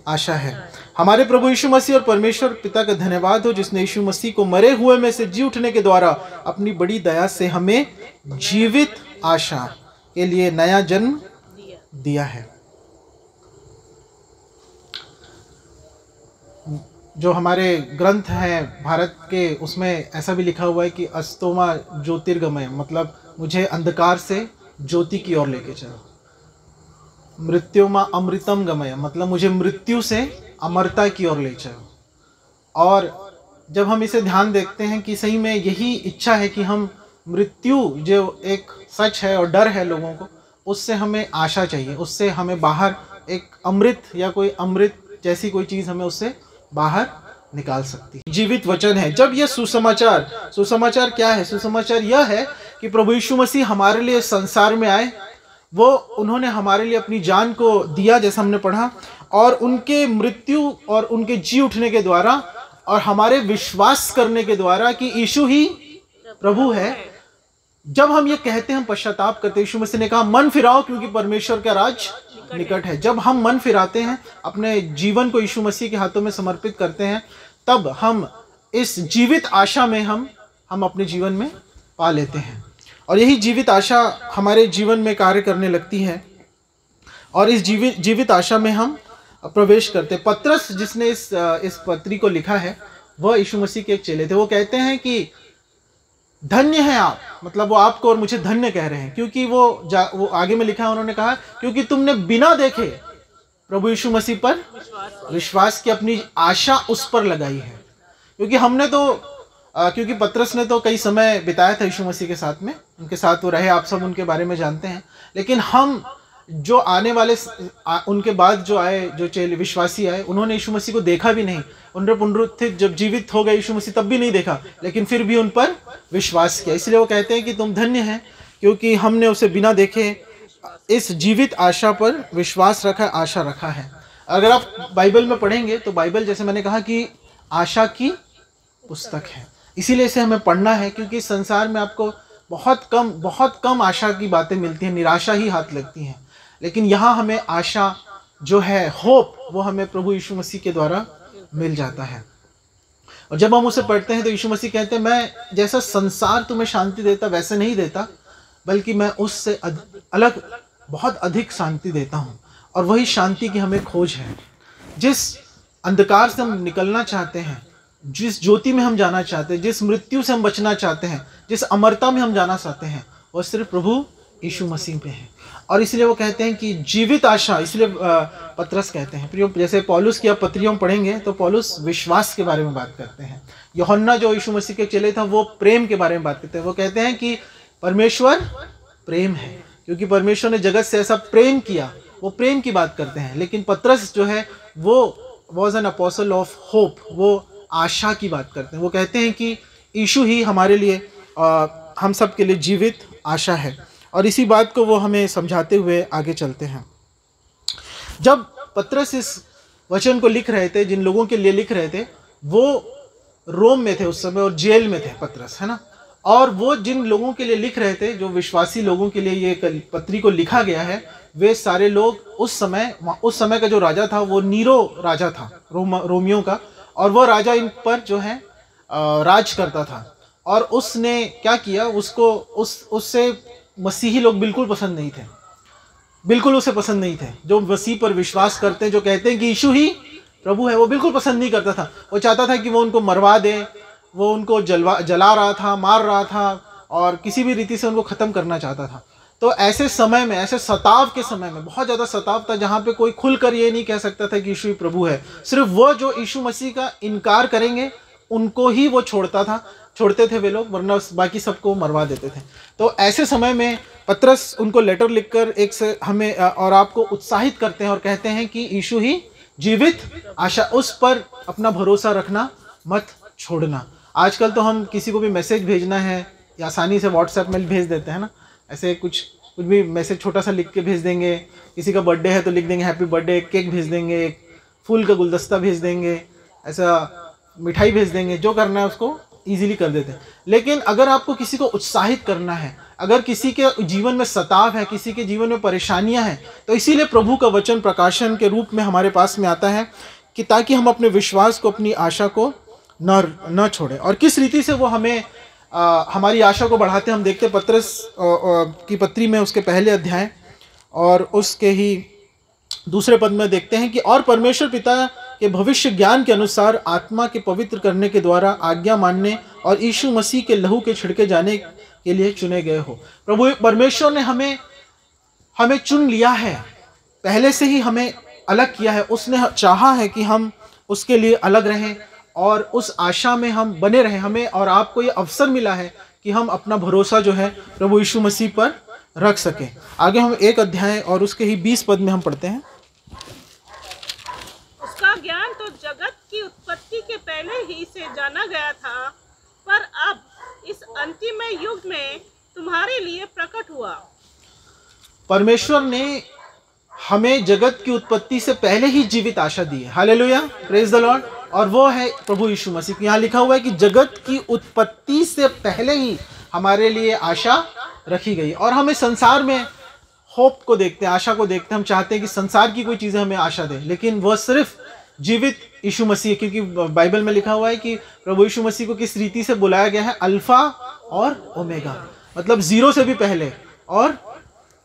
आशा है। हमारे प्रभु यीशु मसीह और परमेश्वर पिता का धन्यवाद हो जिसने यीशु मसीह को मरे हुए में से जी उठने के द्वारा अपनी बड़ी दया से हमें जीवित आशा के लिए नया जन्म दिया है। जो हमारे ग्रंथ हैं भारत के, उसमें ऐसा भी लिखा हुआ है कि अस्तोमा ज्योतिर्गमय, मतलब मुझे अंधकार से ज्योति की ओर लेके चलो। मृत्युमा अमृतम गमय, मतलब मुझे मृत्यु से अमरता की ओर ले चलो। और जब हम इसे ध्यान देखते हैं कि सही में यही इच्छा है कि हम मृत्यु जो एक सच है और डर है लोगों को, उससे हमें आशा चाहिए, उससे हमें बाहर एक अमृत या कोई अमृत जैसी कोई चीज़ हमें उससे बाहर निकाल सकती है। जीवित वचन है। जब यह सुसमाचार क्या है? सुसमाचार यह है कि प्रभु यीशु मसीह हमारे लिए संसार में आए, वो उन्होंने हमारे लिए अपनी जान को दिया जैसा हमने पढ़ा, और उनके मृत्यु और उनके जी उठने के द्वारा और हमारे विश्वास करने के द्वारा कि यीशु ही प्रभु है, जब हम ये कहते हैं, हम पश्चाताप करते हैं। यीशु मसीह ने कहा मन फिराओ क्योंकि परमेश्वर का राज निकट है। जब हम मन फिराते हैं, अपने जीवन को यीशु मसीह के हाथों में समर्पित करते हैं, तब हम इस जीवित आशा में हम अपने जीवन में पा लेते हैं, और यही जीवित आशा हमारे जीवन में कार्य करने लगती है, और इस जीवित आशा में हम प्रवेश करते हैं। पतरस जिसने इस पत्री को लिखा है, वह यीशु मसीह के एक चेले थे। वो कहते हैं कि धन्य है आप, मतलब वो आपको और मुझे धन्य कह रहे हैं, क्योंकि वो आगे में लिखा है, उन्होंने कहा क्योंकि तुमने बिना देखे प्रभु यीशु मसीह पर विश्वास की अपनी आशा उस पर लगाई है। क्योंकि हमने तो क्योंकि पतरस ने तो कई समय बिताया था यीशु मसीह के साथ में, उनके साथ वो रहे, आप सब उनके बारे में जानते हैं। लेकिन हम जो आने वाले उनके बाद जो आए, जो चेले विश्वासी आए, उन्होंने यीशु मसीह को देखा भी नहीं। उन्होंने पुनरुत्थित जब जीवित हो गए यीशु मसीह, तब भी नहीं देखा, लेकिन फिर भी उन पर विश्वास किया। इसलिए वो कहते हैं कि तुम धन्य हैं क्योंकि हमने उसे बिना देखे इस जीवित आशा पर विश्वास रखा, आशा रखा है। अगर आप बाइबल में पढ़ेंगे तो बाइबल, जैसे मैंने कहा, कि आशा की पुस्तक है, इसीलिए इसे हमें पढ़ना है। क्योंकि संसार में आपको बहुत कम आशा की बातें मिलती हैं, निराशा ही हाथ लगती हैं। लेकिन यहाँ हमें आशा जो है, होप, वो हमें प्रभु यीशु मसीह के द्वारा मिल जाता है। और जब हम उसे पढ़ते हैं तो यीशु मसीह कहते हैं, मैं जैसा संसार तुम्हें शांति देता वैसे नहीं देता, बल्कि मैं उससे अलग बहुत अधिक शांति देता हूँ। और वही शांति की हमें खोज है। जिस अंधकार से हम निकलना चाहते हैं, जिस ज्योति में हम जाना चाहते हैं, जिस मृत्यु से हम बचना चाहते हैं, जिस अमरता में हम जाना चाहते हैं, वो सिर्फ प्रभु यीशु मसीह पे है। और इसलिए वो कहते हैं कि जीवित आशा, इसलिए पतरस कहते हैं, जैसे पौलुस की आप पत्रियों में पढ़ेंगे तो पौलुस विश्वास के बारे में बात करते हैं। यूहन्ना जो यीशु मसीह के चेले था, वो प्रेम के बारे में बात करते हैं। वो कहते हैं कि परमेश्वर प्रेम है, क्योंकि परमेश्वर ने जगत से ऐसा प्रेम किया, वो प्रेम की बात करते हैं। लेकिन पतरस जो है वो was an apostle of hope, वो आशा की बात करते हैं। वो कहते हैं कि यीशु ही हमारे लिए, हम सब के लिए जीवित आशा है। और इसी बात को वो हमें समझाते हुए आगे चलते हैं। जब पतरस इस वचन को लिख रहे थे, जिन लोगों के लिए लिख रहे थे, वो रोम में थे उस समय और जेल में थे पतरस, है ना। और वो जिन लोगों के लिए लिख रहे थे, जो विश्वासी लोगों के लिए ये पत्री को लिखा गया है, वे सारे लोग उस समय का जो राजा था, वो नीरो राजा था, रोमियों का। और वो राजा इन पर जो है राज करता था। और उसने क्या किया, उससे मसीही लोग बिल्कुल पसंद नहीं थे, बिल्कुल उसे पसंद नहीं थे। जो मसीह पर विश्वास करते हैं, जो कहते हैं कि यीशु ही प्रभु है, वो बिल्कुल पसंद नहीं करता था। वो चाहता था कि वो उनको मरवा दे, वो उनको जला रहा था, मार रहा था, और किसी भी रीति से उनको ख़त्म करना चाहता था। तो ऐसे समय में, ऐसे सताव के समय में, बहुत ज़्यादा सताव था, जहाँ पे कोई खुलकर ये नहीं कह सकता था कि यीशु ही प्रभु है। सिर्फ वो जो यीशु मसीह का इनकार करेंगे, उनको ही वो छोड़ता था। छोड़ते थे वे लोग, वरना बाकी सबको मरवा देते थे। तो ऐसे समय में पतरस उनको लेटर लिखकर एक से हमें और आपको उत्साहित करते हैं और कहते हैं कि यीशु ही जीवित आशा, उस पर अपना भरोसा रखना, मत छोड़ना। आजकल तो हम किसी को भी मैसेज भेजना है या आसानी से व्हाट्सएप में भेज देते हैं ना, ऐसे कुछ भी मैसेज छोटा सा लिख के भेज देंगे। किसी का बर्थडे है तो लिख देंगे हैप्पी बर्थडे, केक भेज देंगे, एक फूल का गुलदस्ता भेज देंगे, ऐसा मिठाई भेज देंगे, जो करना है उसको ईजिली कर देते हैं। लेकिन अगर आपको किसी को उत्साहित करना है, अगर किसी के जीवन में सताव है, किसी के जीवन में परेशानियां हैं, तो इसीलिए प्रभु का वचन प्रकाशन के रूप में हमारे पास में आता है कि ताकि हम अपने विश्वास को, अपनी आशा को न छोड़ें। और किस रीति से वो हमें हमारी आशा को बढ़ाते हम देखते पतरस की पत्री में उसके पहले अध्याय और उसके ही दूसरे पद में देखते हैं कि और परमेश्वर पिता के भविष्य ज्ञान के अनुसार आत्मा के पवित्र करने के द्वारा आज्ञा मानने और यीशु मसीह के लहू के छिड़के जाने के लिए चुने गए हो। प्रभु परमेश्वर ने हमें चुन लिया है, पहले से ही हमें अलग किया है। उसने चाहा है कि हम उसके लिए अलग रहें और उस आशा में हम बने रहें। हमें और आपको ये अवसर मिला है कि हम अपना भरोसा जो है प्रभु यीशु मसीह पर रख सकें। आगे हम 1 अध्याय और उसके ही 20 पद में हम पढ़ते हैं। उसका ज्ञान तो जगत की उत्पत्ति के पहले ही से जाना गया था, पर अब इस अंतिम युग में तुम्हारे लिए प्रकट हुआ। परमेश्वर ने हमें जगत की उत्पत्ति से पहले ही जीवित आशा दी है। Hallelujah, praise the Lord. और वो है प्रभु यीशु मसीह। यहाँ लिखा हुआ है कि जगत की उत्पत्ति से पहले ही हमारे लिए आशा रखी गई। और हमें संसार में होप को देखते हैं, आशा को देखते हैं। हम चाहते हैं कि संसार की कोई चीज़ें हमें आशा दे, लेकिन वह सिर्फ जीवित यीशु मसीह, क्योंकि बाइबल में लिखा हुआ है कि प्रभु यीशु मसीह को किस रीति से बुलाया गया है, अल्फा और ओमेगा, मतलब जीरो से भी पहले और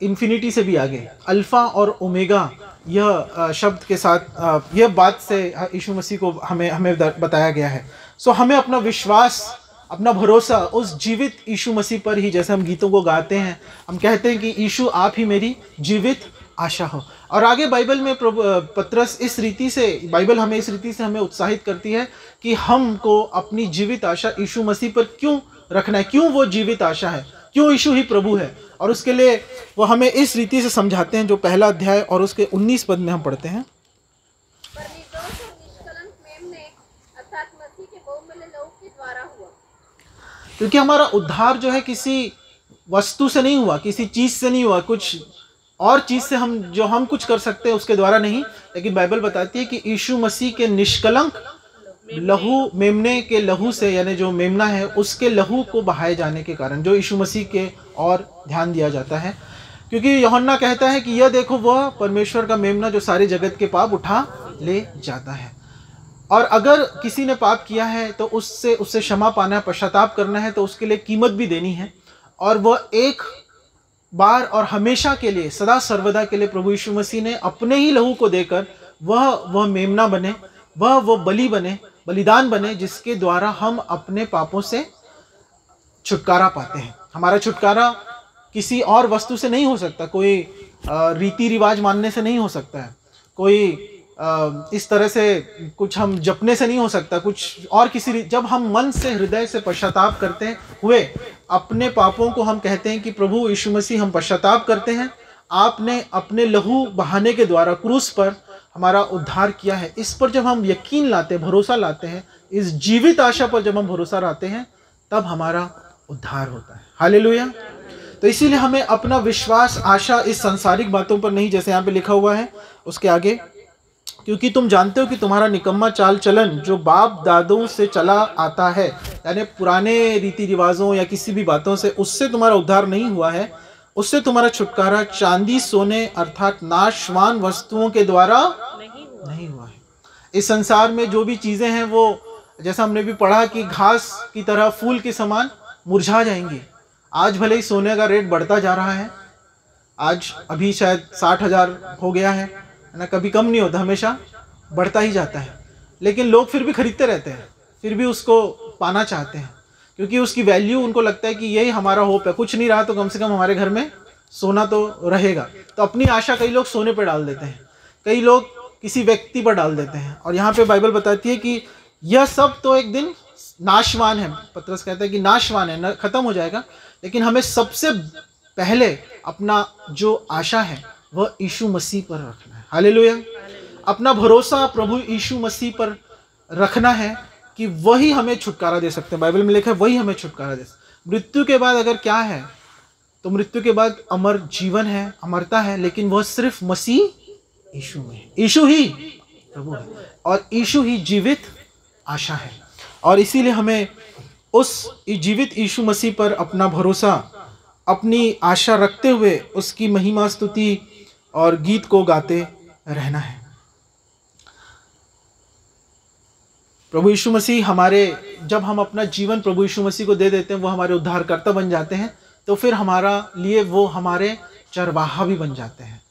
इन्फिनिटी से भी आगे। अल्फा और ओमेगा यह शब्द के साथ यह बात से यीशु मसीह को हमें बताया गया है। सो हमें अपना विश्वास, अपना भरोसा उस जीवित यीशु मसीह पर ही, जैसे हम गीतों को गाते हैं, हम कहते हैं कि यीशु आप ही मेरी जीवित आशा हो। और आगे बाइबल में पतरस इस रीति से, बाइबल हमें इस रीति से हमें उत्साहित करती है कि हमको अपनी जीवित आशा यीशु मसीह पर क्यों रखना है, क्यों वो जीवित आशा है, क्यों यीशु ही प्रभु है। और उसके लिए वो हमें इस रीति से समझाते हैं, जो पहला अध्याय और उसके 19 पद में हम पढ़ते हैं। क्योंकि हमारा उद्धार जो है किसी वस्तु से नहीं हुआ, किसी चीज से नहीं हुआ, कुछ और चीज से हम कुछ कर सकते हैं उसके द्वारा नहीं, लेकिन बाइबल बताती है कि यीशु मसीह के निष्कलंक लहू, मेमने के लहू से, यानी जो मेमना है उसके लहू को बहाए जाने के कारण, जो यीशु मसीह के और ध्यान दिया जाता है। क्योंकि यूहन्ना कहता है कि यह देखो वह परमेश्वर का मेमना जो सारे जगत के पाप उठा ले जाता है। और अगर किसी ने पाप किया है तो उससे क्षमा पाना है, पश्चाताप करना है, तो उसके लिए कीमत भी देनी है। और वह एक बार और हमेशा के लिए, सदा सर्वदा के लिए प्रभु यीशु मसीह ने अपने ही लहू को देकर वह मेमना बने, वह बलि बने, बलिदान बने, जिसके द्वारा हम अपने पापों से छुटकारा पाते हैं। हमारा छुटकारा किसी और वस्तु से नहीं हो सकता, कोई रीति रिवाज मानने से नहीं हो सकता है, कोई इस तरह से कुछ हम जपने से नहीं हो सकता, कुछ और किसी। जब हम मन से, हृदय से पश्चाताप करते हुए अपने पापों को हम कहते हैं कि प्रभु यीशु मसीह हम पश्चाताप करते हैं, आपने अपने लहू बहाने के द्वारा क्रूस पर हमारा उद्धार किया है। इस पर जब हम यकीन लाते हैं, भरोसा लाते हैं, इस जीवित आशा पर जब हम भरोसा लाते हैं, तब हमारा उद्धार होता है। हालेलुया। तो इसीलिए हमें अपना विश्वास, आशा इस सांसारिक बातों पर नहीं, जैसे यहाँ पे लिखा हुआ है उसके आगे, क्योंकि तुम जानते हो कि तुम्हारा निकम्मा चाल चलन जो बाप दादों से चला आता है, यानी पुराने रीति रिवाजों या किसी भी बातों से, उससे तुम्हारा उद्धार नहीं हुआ है। उससे तुम्हारा छुटकारा चांदी सोने अर्थात नाशवान वस्तुओं के द्वारा नहीं हुआ है। इस संसार में जो भी चीज़ें हैं वो, जैसा हमने भी पढ़ा कि घास की तरह, फूल के समान मुरझा जाएंगी। आज भले ही सोने का रेट बढ़ता जा रहा है, आज अभी शायद 60,000 हो गया है ना, कभी कम नहीं होता, हमेशा बढ़ता ही जाता है। लेकिन लोग फिर भी खरीदते रहते हैं, फिर भी उसको पाना चाहते हैं, क्योंकि उसकी वैल्यू, उनको लगता है कि यही हमारा होप है। कुछ नहीं रहा तो कम से कम हमारे घर में सोना तो रहेगा। तो अपनी आशा कई लोग सोने पर डाल देते हैं, कई लोग किसी व्यक्ति पर डाल देते हैं। और यहाँ पे बाइबल बताती है कि यह सब तो एक दिन नाशवान है, पतरस कहता है कि नाशवान है, खत्म हो जाएगा, लेकिन हमें सबसे पहले अपना जो आशा है वह यीशु मसीह पर रखना है। हालेलुया। अपना भरोसा प्रभु यीशु मसीह पर रखना है कि वही हमें छुटकारा दे सकते हैं। बाइबल में लिखा है वही हमें छुटकारा दे सकते हैं। मृत्यु के बाद अगर क्या है, तो मृत्यु के बाद अमर जीवन है, अमरता है, लेकिन वह सिर्फ मसीह यीशु में है। यीशु ही प्रभु है और यीशु ही जीवित आशा है। और इसीलिए हमें उस जीवित यीशु मसीह पर अपना भरोसा, अपनी आशा रखते हुए उसकी महिमा, स्तुति और गीत को गाते रहना है। प्रभु यीशु मसीह हमारे, जब हम अपना जीवन प्रभु यीशु मसीह को दे देते हैं, वो हमारे उद्धारकर्ता बन जाते हैं, तो फिर हमारा लिए वो हमारे चरवाहा भी बन जाते हैं।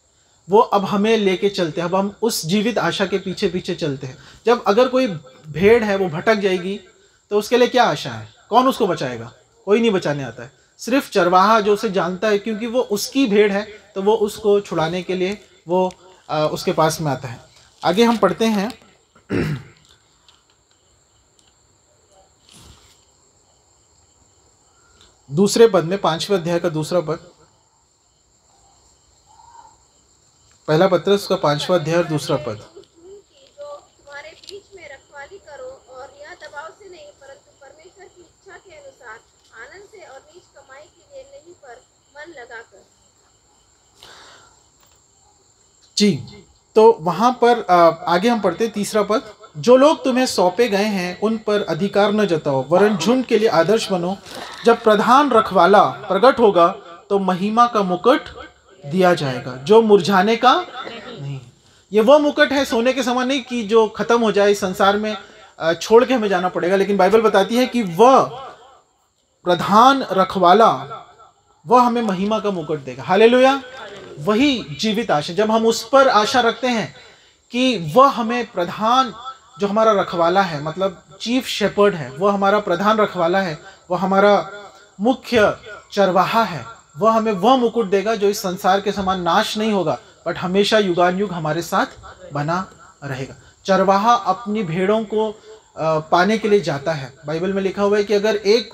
वो अब हमें लेके चलते हैं, अब हम उस जीवित आशा के पीछे पीछे चलते हैं। जब अगर कोई भेड़ है वो भटक जाएगी तो उसके लिए क्या आशा है? कौन उसको बचाएगा? कोई नहीं बचाने आता है, सिर्फ चरवाहा जो उसे जानता है, क्योंकि वो उसकी भेड़ है, तो वो उसको छुड़ाने के लिए वो उसके पास में आता है। आगे हम पढ़ते हैं दूसरे पद में, 5वें अध्याय का दूसरा पद, पहला पत्रस का 5वां अध्याय और दूसरा पद। जो तुम्हारे बीच में रखवाली करो, और यह दबाव से नहीं परंतु परमेश्वर की इच्छा के अनुसार आनंद से और नीच कमाई के लिए नहीं, पर मन लगाकर। जी, तो वहां पर आगे हम पढ़ते तीसरा पद। जो लोग तुम्हें सौंपे गए हैं उन पर अधिकार न जताओ, वरन झुंड के लिए आदर्श बनो। जब प्रधान रखवाला प्रकट होगा तो महिमा का मुकुट दिया जाएगा, जो मुरझाने का नहीं। ये वो मुकुट है सोने के समान नहीं कि जो खत्म हो जाए, इस संसार में छोड़ के हमें जाना पड़ेगा, लेकिन बाइबल बताती है कि वह प्रधान रखवाला वह हमें महिमा का मुकुट देगा। हालेलुया। वही जीवित आशा, जब हम उस पर आशा रखते हैं कि वह हमें प्रधान, जो हमारा रखवाला है, मतलब चीफ शेपर्ड है, वह हमारा प्रधान रखवाला है, वह हमारा मुख्य चरवाहा है, वह हमें वह मुकुट देगा जो इस संसार के समान नाश नहीं होगा, बट हमेशा युगान युग हमारे साथ बना रहेगा। चरवाहा अपनी भेड़ों को पाने के लिए जाता है। बाइबल में लिखा हुआ है कि अगर एक,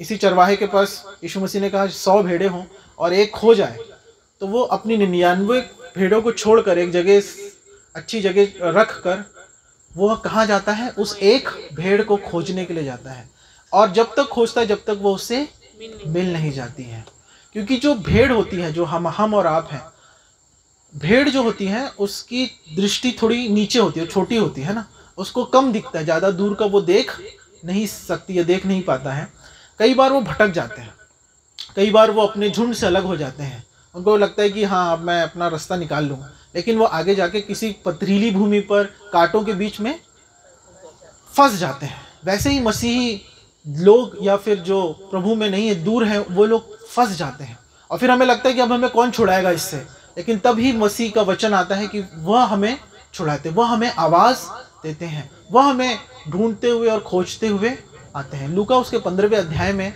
इसी चरवाहे के पास यीशु मसीह ने कहा 100 भेड़ें हों और एक खो जाए, तो वो अपनी 99 भेड़ों को छोड़कर एक जगह, अच्छी जगह रख कर वो कहाँ जाता है? उस एक भेड़ को खोजने के लिए जाता है। और जब तक खोजता है जब तक वो उससे मिल नहीं जाती है। क्योंकि जो भेड़ होती है, जो हम और आप हैं, भेड़ जो होती है उसकी दृष्टि थोड़ी नीचे होती है, छोटी होती है ना, उसको कम दिखता है, ज़्यादा दूर का वो देख नहीं सकती है, देख नहीं पाता है। कई बार वो भटक जाते हैं, कई बार वो अपने झुंड से अलग हो जाते हैं, उनको लगता है कि हाँ अब मैं अपना रास्ता निकाल लूँ, लेकिन वो आगे जाके किसी पथरीली भूमि पर कांटों के बीच में फंस जाते हैं। वैसे ही मसीही लोग या फिर जो प्रभु में नहीं है, दूर हैं, वो लोग फंस जाते हैं और फिर हमें लगता है कि अब हमें कौन छुड़ाएगा इससे। लेकिन तभी मसीह का वचन आता है कि वह हमें छुड़ाते, वह हमें आवाज़ देते हैं, वह हमें ढूंढते हुए और खोजते हुए आते हैं। लूका उसके 15वें अध्याय में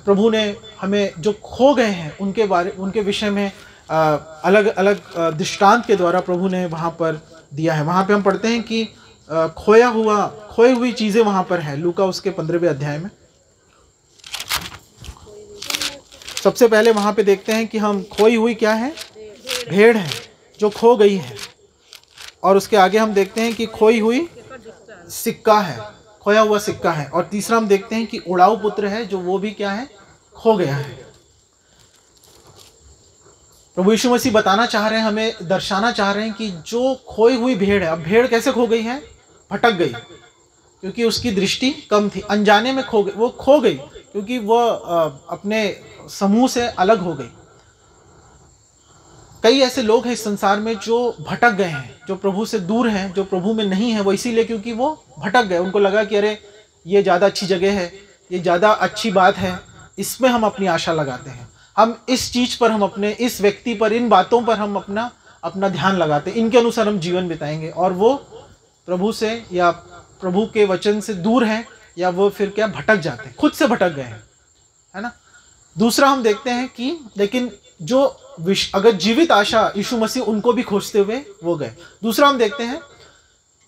प्रभु ने हमें जो खो गए हैं उनके विषय में अलग अलग दृष्टांत के द्वारा प्रभु ने वहाँ पर दिया है। वहाँ पे हम पढ़ते हैं कि खोई हुई चीज़ें वहाँ पर है। लूका उसके 15वें अध्याय में सबसे पहले वहाँ पे देखते हैं कि हम खोई हुई क्या है? भेड़ है जो खो गई है। और उसके आगे हम देखते हैं कि खोई हुई सिक्का है, खोया हुआ सिक्का है। और तीसरा हम देखते हैं कि उड़ाऊ पुत्र है, जो वो भी क्या है? खो गया है। प्रभु यीशु मसीह बताना चाह रहे हैं, हमें दर्शाना चाह रहे हैं कि जो खोई हुई भेड़ है, अब भेड़ कैसे खो गई है? भटक गई, क्योंकि उसकी दृष्टि कम थी, अनजाने में खो गई। वो खो गई क्योंकि वह अपने समूह से अलग हो गई। कई ऐसे लोग हैं इस संसार में जो भटक गए हैं, जो प्रभु से दूर हैं, जो प्रभु में नहीं है। वो इसीलिए क्योंकि वो भटक गए, उनको लगा कि अरे ये ज़्यादा अच्छी जगह है, ये ज़्यादा अच्छी बात है, इसमें हम अपनी आशा लगाते हैं, हम इस चीज़ पर, हम अपने इस व्यक्ति पर, इन बातों पर हम अपना ध्यान लगाते हैं, इनके अनुसार हम जीवन बिताएंगे। और वो प्रभु से या प्रभु के वचन से दूर हैं, या वो फिर क्या भटक जाते हैं, खुद से भटक गए हैं, है ना। दूसरा हम देखते हैं कि लेकिन जो अगर जीवित आशा यीशु मसीह उनको भी खोजते हुए वो गए। दूसरा हम देखते हैं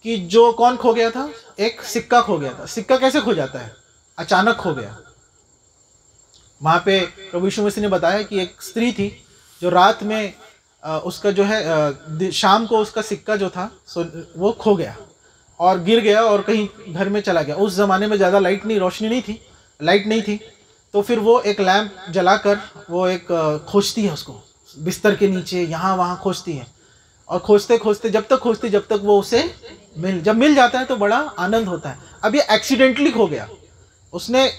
कि जो कौन खो गया था, एक सिक्का खो गया था। सिक्का कैसे खो जाता है? अचानक खो गया। वहाँ पे प्रभु यीशु मसीह ने बताया कि एक स्त्री थी जो रात में उसका जो है शाम को उसका सिक्का जो था वो खो गया और गिर गया और कहीं घर में चला गया। उस ज़माने में ज़्यादा लाइट नहीं थी, तो फिर वो एक लैंप जलाकर वो एक खोजती है उसको, बिस्तर के नीचे यहाँ वहाँ खोजती है, और खोजते खोजते जब तक वो उसे जब मिल जाता है तो बड़ा आनंद होता है। अब ये एक्सीडेंटली खो गया, उसने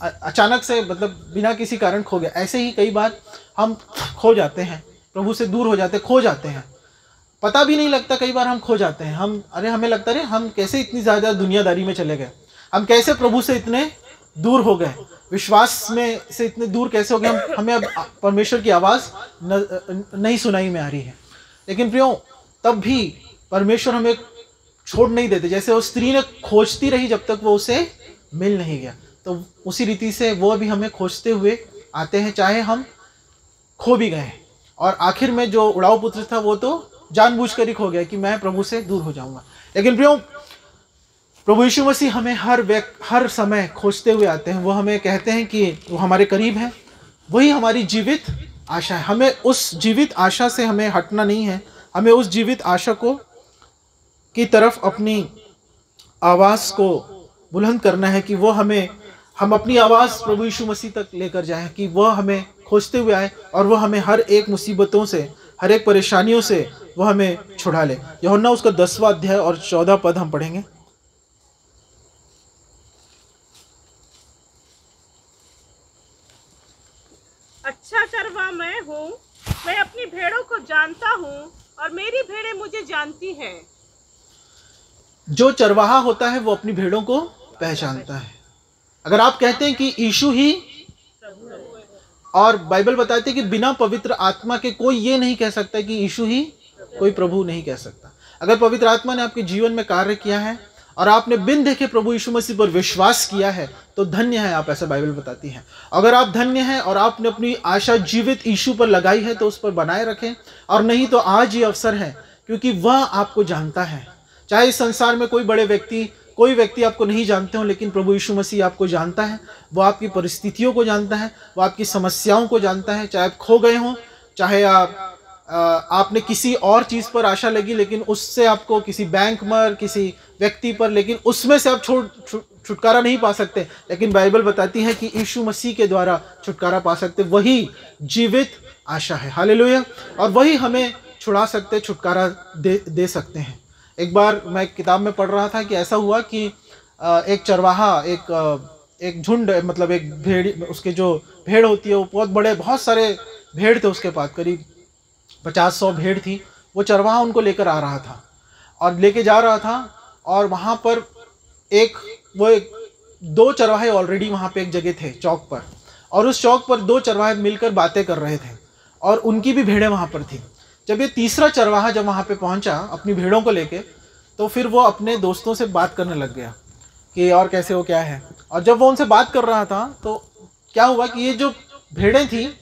अचानक से, मतलब बिना किसी कारण खो गया। ऐसे ही कई बार हम खो जाते हैं, प्रभु से दूर हो जाते, खो जाते हैं, पता भी नहीं लगता। कई बार हम खो जाते हैं, हमें लगता है हम कैसे इतनी ज़्यादा दुनियादारी में चले गए, हम कैसे प्रभु से इतने दूर हो गए, विश्वास में से इतने दूर कैसे हो गए, हमें अब परमेश्वर की आवाज़ नहीं सुनाई में आ रही है। लेकिन प्रियो, तब भी परमेश्वर हमें छोड़ नहीं देते। जैसे वो स्त्री ने खोजती रही जब तक वो उसे मिल नहीं गया, तो उसी रीति से वो भी हमें खोजते हुए आते हैं, चाहे हम खो भी गए। और आखिर में जो उड़ाऊ पुत्र था वो तो जानबूझकर ही खो गया कि मैं प्रभु से दूर हो जाऊंगा। लेकिन प्रियो, प्रभु यीशु मसीह हमें हर समय खोजते हुए आते हैं। वो हमें कहते हैं कि वो हमारे करीब है, वही हमारी जीवित आशा है। हमें उस जीवित आशा से हमें हटना नहीं है, हमें उस जीवित आशा की तरफ अपनी आवाज़ को बुलंद करना है कि वो हम अपनी आवाज़ प्रभु यीशु मसीह तक लेकर जाएं, कि वह हमें खोजते हुए आए और वह हमें हर एक मुसीबतों से, हर एक परेशानियों से वह हमें छुड़ा ले। यूहन्ना उसका 10वां अध्याय और 14 पद हम पढ़ेंगे। अच्छा चरवाहा मैं हूँ, मैं अपनी भेड़ों को जानता हूँ और मेरी भेड़ें मुझे जानती हैं। जो चरवाहा होता है वो अपनी भेड़ों को पहचानता है। अगर आप कहते हैं कि यीशु ही, और बाइबल बताती है कि बिना पवित्र आत्मा के कोई ये नहीं कह सकता कि यीशु ही कोई प्रभु नहीं कह सकता। अगर पवित्र आत्मा ने आपके जीवन में कार्य किया है और आपने बिन देखे प्रभु यीशु मसीह पर विश्वास किया है तो धन्य है आप, ऐसा बाइबल बताती है। अगर आप धन्य हैं और आपने अपनी आशा जीवित यीशु पर लगाई है तो उस पर बनाए रखें, और नहीं तो आज ये अवसर है, क्योंकि वह आपको जानता है। चाहे इस संसार में कोई व्यक्ति आपको नहीं जानते हो, लेकिन प्रभु यीशु मसीह आपको जानता है। वो आपकी परिस्थितियों को जानता है, वो आपकी समस्याओं को जानता है। चाहे आप खो गए हों, चाहे आपने किसी और चीज़ पर आशा लगी, लेकिन उससे आपको किसी बैंक पर, किसी व्यक्ति पर, लेकिन उसमें से आप छुटकारा नहीं पा सकते। लेकिन बाइबल बताती है कि यीशु मसीह के द्वारा छुटकारा पा सकते। वही जीवित आशा है, हालेलुया। और वही हमें छुड़ा सकते, छुटकारा दे सकते हैं। एक बार मैं किताब में पढ़ रहा था कि ऐसा हुआ कि एक चरवाहा, एक झुंड, मतलब एक भेड़, उसके जो भेड़ होती है वो बहुत सारे भेड़ थे उसके पास, करीब 50-100 भेड़ थी। वो चरवाहा उनको लेकर आ रहा था और लेके जा रहा था, और वहाँ पर दो चरवाहे ऑलरेडी वहाँ पे एक जगह थे चौक पर, और उस चौक पर 2 चरवाहे मिलकर बातें कर रहे थे और उनकी भी भेड़ें वहाँ पर थी। जब ये तीसरा चरवाहा जब वहाँ पे पहुँचा अपनी भेड़ों को लेके, तो फिर वो अपने दोस्तों से बात करने लग गया कि और कैसे हो, क्या है। और जब वो उनसे बात कर रहा था तो क्या हुआ कि ये जो भेड़ें थी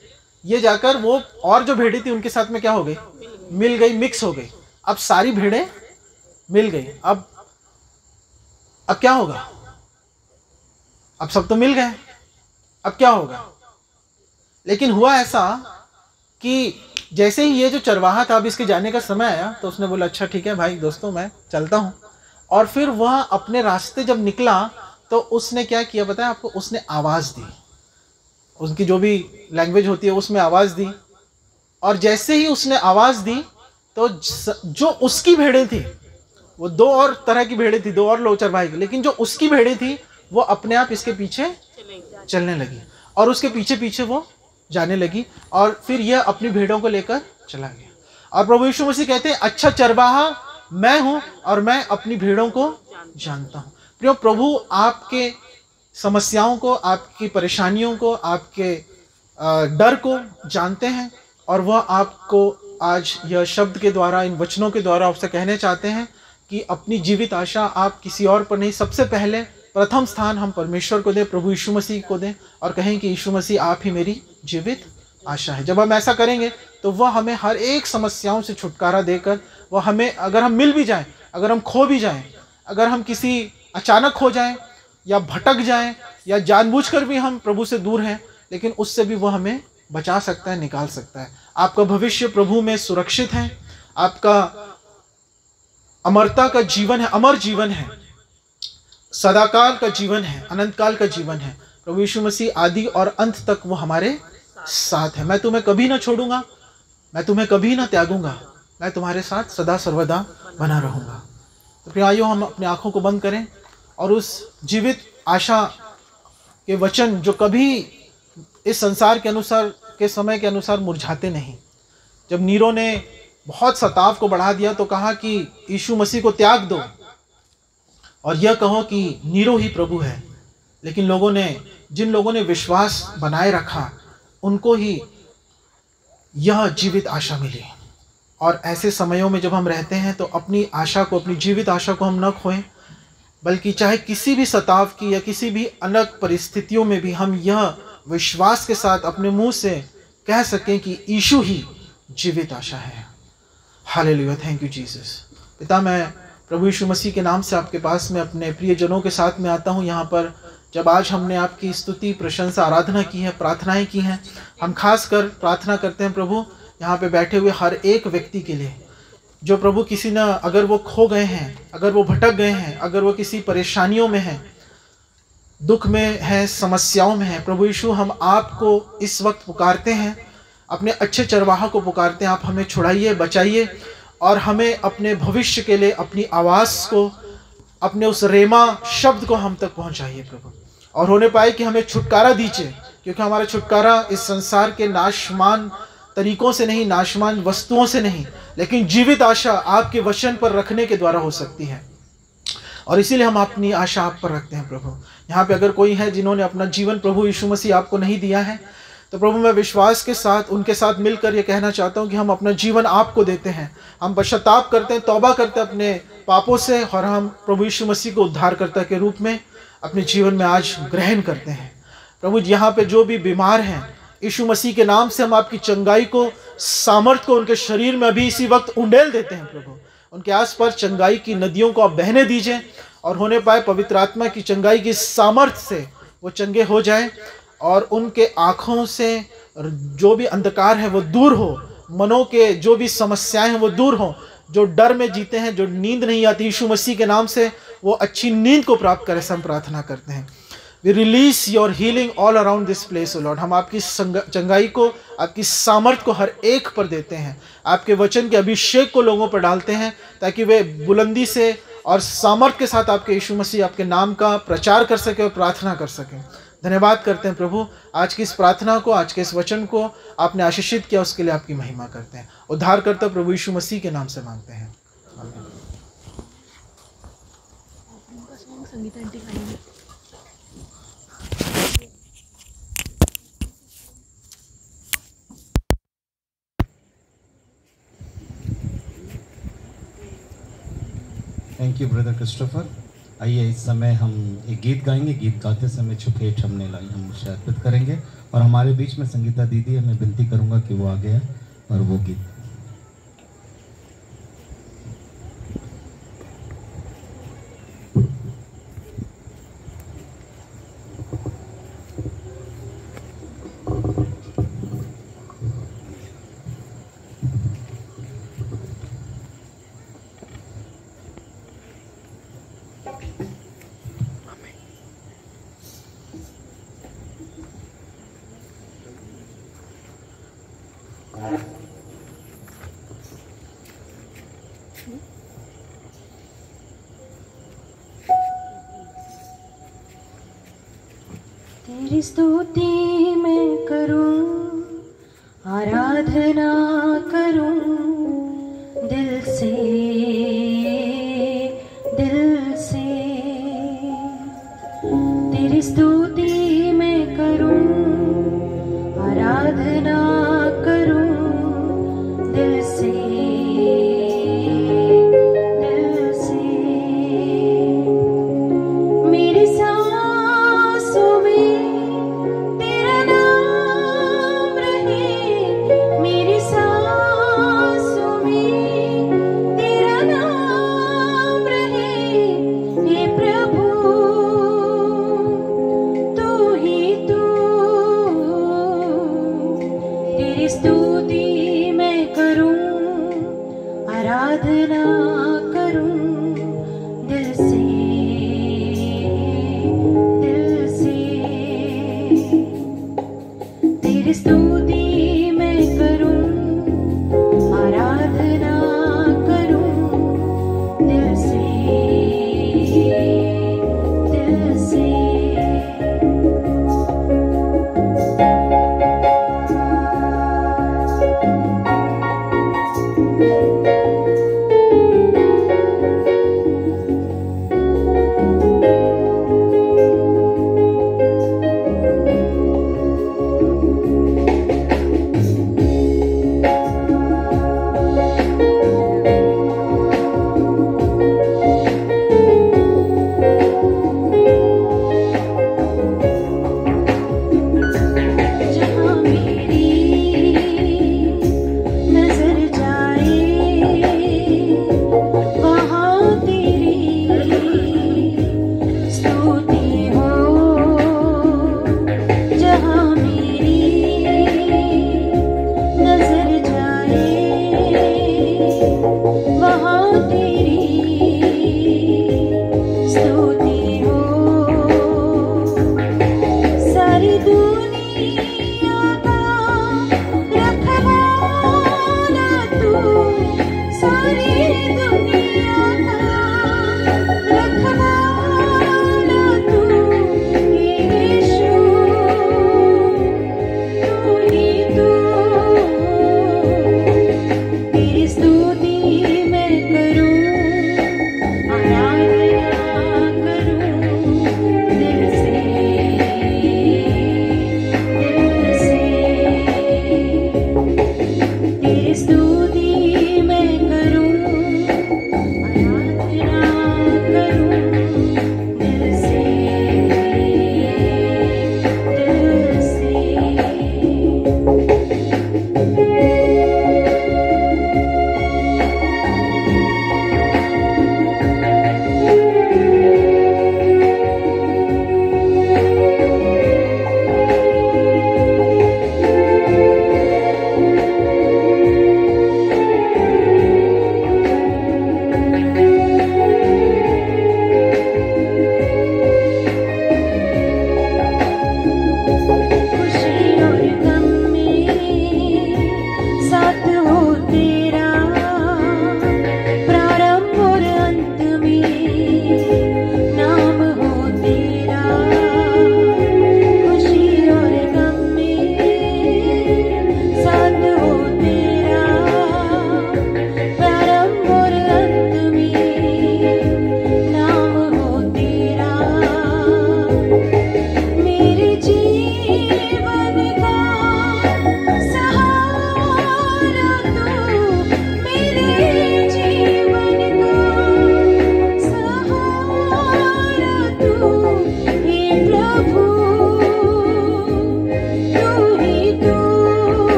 ये जाकर वो और जो भेड़ें थी उनके साथ में क्या हो गई, मिल गई, मिक्स हो गई। अब सारी भेड़ें मिल गई। अब क्या होगा? अब सब तो मिल गए, अब क्या होगा? लेकिन हुआ ऐसा कि जैसे ही ये जो चरवाहा था, अब इसके जाने का समय आया, तो उसने बोला अच्छा ठीक है भाई दोस्तों, मैं चलता हूँ। और फिर वह अपने रास्ते जब निकला तो उसने क्या किया बताया आपको? उसने आवाज़ दी, उसकी जो भी लैंग्वेज होती है उसमें आवाज़ दी। और जैसे ही उसने आवाज़ दी तो जो उसकी भेड़ें थी, वो 2 और तरह की भेड़ें थी, 2 और लोग चरवाहे की, लेकिन जो उसकी भेड़ें थी वो अपने आप इसके पीछे चलने लगी और उसके पीछे पीछे वो जाने लगी, और फिर यह अपनी भेड़ों को लेकर चला गया। और प्रभु यीशु मसीह कहते हैं अच्छा चरवाहा मैं हूं और मैं अपनी भेड़ों को जानता हूं। प्रियो, प्रभु आपके समस्याओं को, आपकी परेशानियों को, आपके डर को जानते हैं, और वह आपको आज यह शब्द के द्वारा, इन वचनों के द्वारा आपसे कहने चाहते हैं कि अपनी जीवित आशा आप किसी और पर नहीं, सबसे पहले प्रथम स्थान हम परमेश्वर को दें, प्रभु यीशु मसीह को दें, और कहें कि यीशु मसीह आप ही मेरी जीवित आशा है। जब हम ऐसा करेंगे तो वह हमें हर एक समस्याओं से छुटकारा देकर, वह हमें, अगर हम मिल भी जाएं, अगर हम खो भी जाएं, अगर हम किसी अचानक खो जाएं या भटक जाएं या जानबूझकर भी हम प्रभु से दूर हैं, लेकिन उससे भी वो हमें बचा सकता है, निकाल सकता है। आपका भविष्य प्रभु में सुरक्षित है, आपका अमरता का जीवन है, अमर जीवन है, सदाकाल का जीवन है, अनंत काल का जीवन है। प्रभु यीशु मसीह आदि और अंत तक वो हमारे साथ है। मैं तुम्हें कभी ना छोड़ूंगा, मैं तुम्हें कभी ना त्यागूंगा, मैं तुम्हारे साथ सदा सर्वदा बना रहूंगा। तो प्रिय आइयो, हम अपनी आंखों को बंद करें और उस जीवित आशा के वचन जो कभी इस संसार के अनुसार के समय के अनुसार मुरझाते नहीं। जब नीरो ने बहुत सताव को बढ़ा दिया तो कहा कि यीशु मसीह को त्याग दो और यह कहो कि नीरो ही प्रभु है। लेकिन जिन लोगों ने विश्वास बनाए रखा, उनको ही यह जीवित आशा मिली। और ऐसे समयों में जब हम रहते हैं तो अपनी आशा को, अपनी जीवित आशा को हम न खोएं, बल्कि चाहे किसी भी सताव की या किसी भी अलग परिस्थितियों में भी हम यह विश्वास के साथ अपने मुंह से कह सकें कि यीशु ही जीवित आशा है। Hallelujah, thank you Jesus. पिता, मैं प्रभु यीशु मसीह के नाम से आपके पास में अपने प्रियजनों के साथ में आता हूँ। यहाँ पर जब आज हमने आपकी स्तुति, प्रशंसा, आराधना की है, प्रार्थनाएं की हैं, हम खास कर प्रार्थना करते हैं प्रभु यहाँ पे बैठे हुए हर एक व्यक्ति के लिए, जो प्रभु किसी न, अगर वो खो गए हैं, अगर वो भटक गए हैं, अगर वो किसी परेशानियों में हैं, दुख में हैं, समस्याओं में हैं, प्रभु यीशु हम आपको इस वक्त पुकारते हैं, अपने अच्छे चरवाहा को पुकारते हैं। आप हमें छुड़ाइए, बचाइए और हमें अपने भविष्य के लिए अपनी आवाज़ को, अपने उस रेमा शब्द को हम तक पहुंचाइए प्रभु, और होने पाए कि हमें छुटकारा दीजिए, क्योंकि हमारा छुटकारा इस संसार के नाशमान तरीकों से नहीं, नाशमान वस्तुओं से नहीं, लेकिन जीवित आशा आपके वचन पर रखने के द्वारा हो सकती है। और इसीलिए हम अपनी आशा आप पर रखते हैं प्रभु। यहाँ पे अगर कोई है जिन्होंने अपना जीवन प्रभु यीशु मसीह आपको नहीं दिया है, तो प्रभु मैं विश्वास के साथ उनके साथ मिलकर ये कहना चाहता हूँ कि हम अपना जीवन आपको देते हैं। हम पश्चाताप करते हैं, तौबा करते हैं अपने पापों से, और हम प्रभु यीशु मसीह को उद्धारकर्ता के रूप में अपने जीवन में आज ग्रहण करते हैं। प्रभु यहाँ पे जो भी बीमार हैं, यीशु मसीह के नाम से हम आपकी चंगाई को, सामर्थ को उनके शरीर में अभी इसी वक्त उंडेल देते हैं प्रभु। उनके आसपास चंगाई की नदियों को आप बहने दीजिए, और होने पाए पवित्र आत्मा की चंगाई की सामर्थ से वो चंगे हो जाएं, और उनके आँखों से जो भी अंधकार है वो दूर हो, मनों के जो भी समस्याएं हैं वो दूर हो, जो डर में जीते हैं, जो नींद नहीं आती, यीशु मसीह के नाम से वो अच्छी नींद को प्राप्त करें, हम प्रार्थना करते हैं। We release your healing all around this place O Lord. हम आपकी चंगाई को, आपकी सामर्थ को हर एक पर देते हैं, आपके वचन के अभिषेक को लोगों पर डालते हैं, ताकि वे बुलंदी से और सामर्थ के साथ आपके यीशु मसीह आपके नाम का प्रचार कर सके और प्रार्थना कर सकें। धन्यवाद करते हैं प्रभु, आज की इस प्रार्थना को, आज के इस वचन को आपने आशीषित किया, उसके लिए आपकी महिमा करते हैं। उद्धारकर्ता प्रभु यीशु मसीह के नाम से मांगते हैं, आमीन। Thank you brother Christopher. आइए इस समय हम एक गीत गाएंगे। गीत गाते समय छुपेट हमने लाई हम उसे अर्पित करेंगे, और हमारे बीच में संगीता दीदी, मैं विनती करूंगा कि वो आगे आए और वो गीत। तेरी स्तुति मैं करूं, आराधना करूं दिल से, दिल से। तेरी स्तुति मैं करूं, आराधना करूं दिल से, दिल से। मेरी सांसों में तेरा नाम रहे, मेरी सांसों में तेरा नाम आराधना करूं दिल से, दिल से। तेरी स्तुति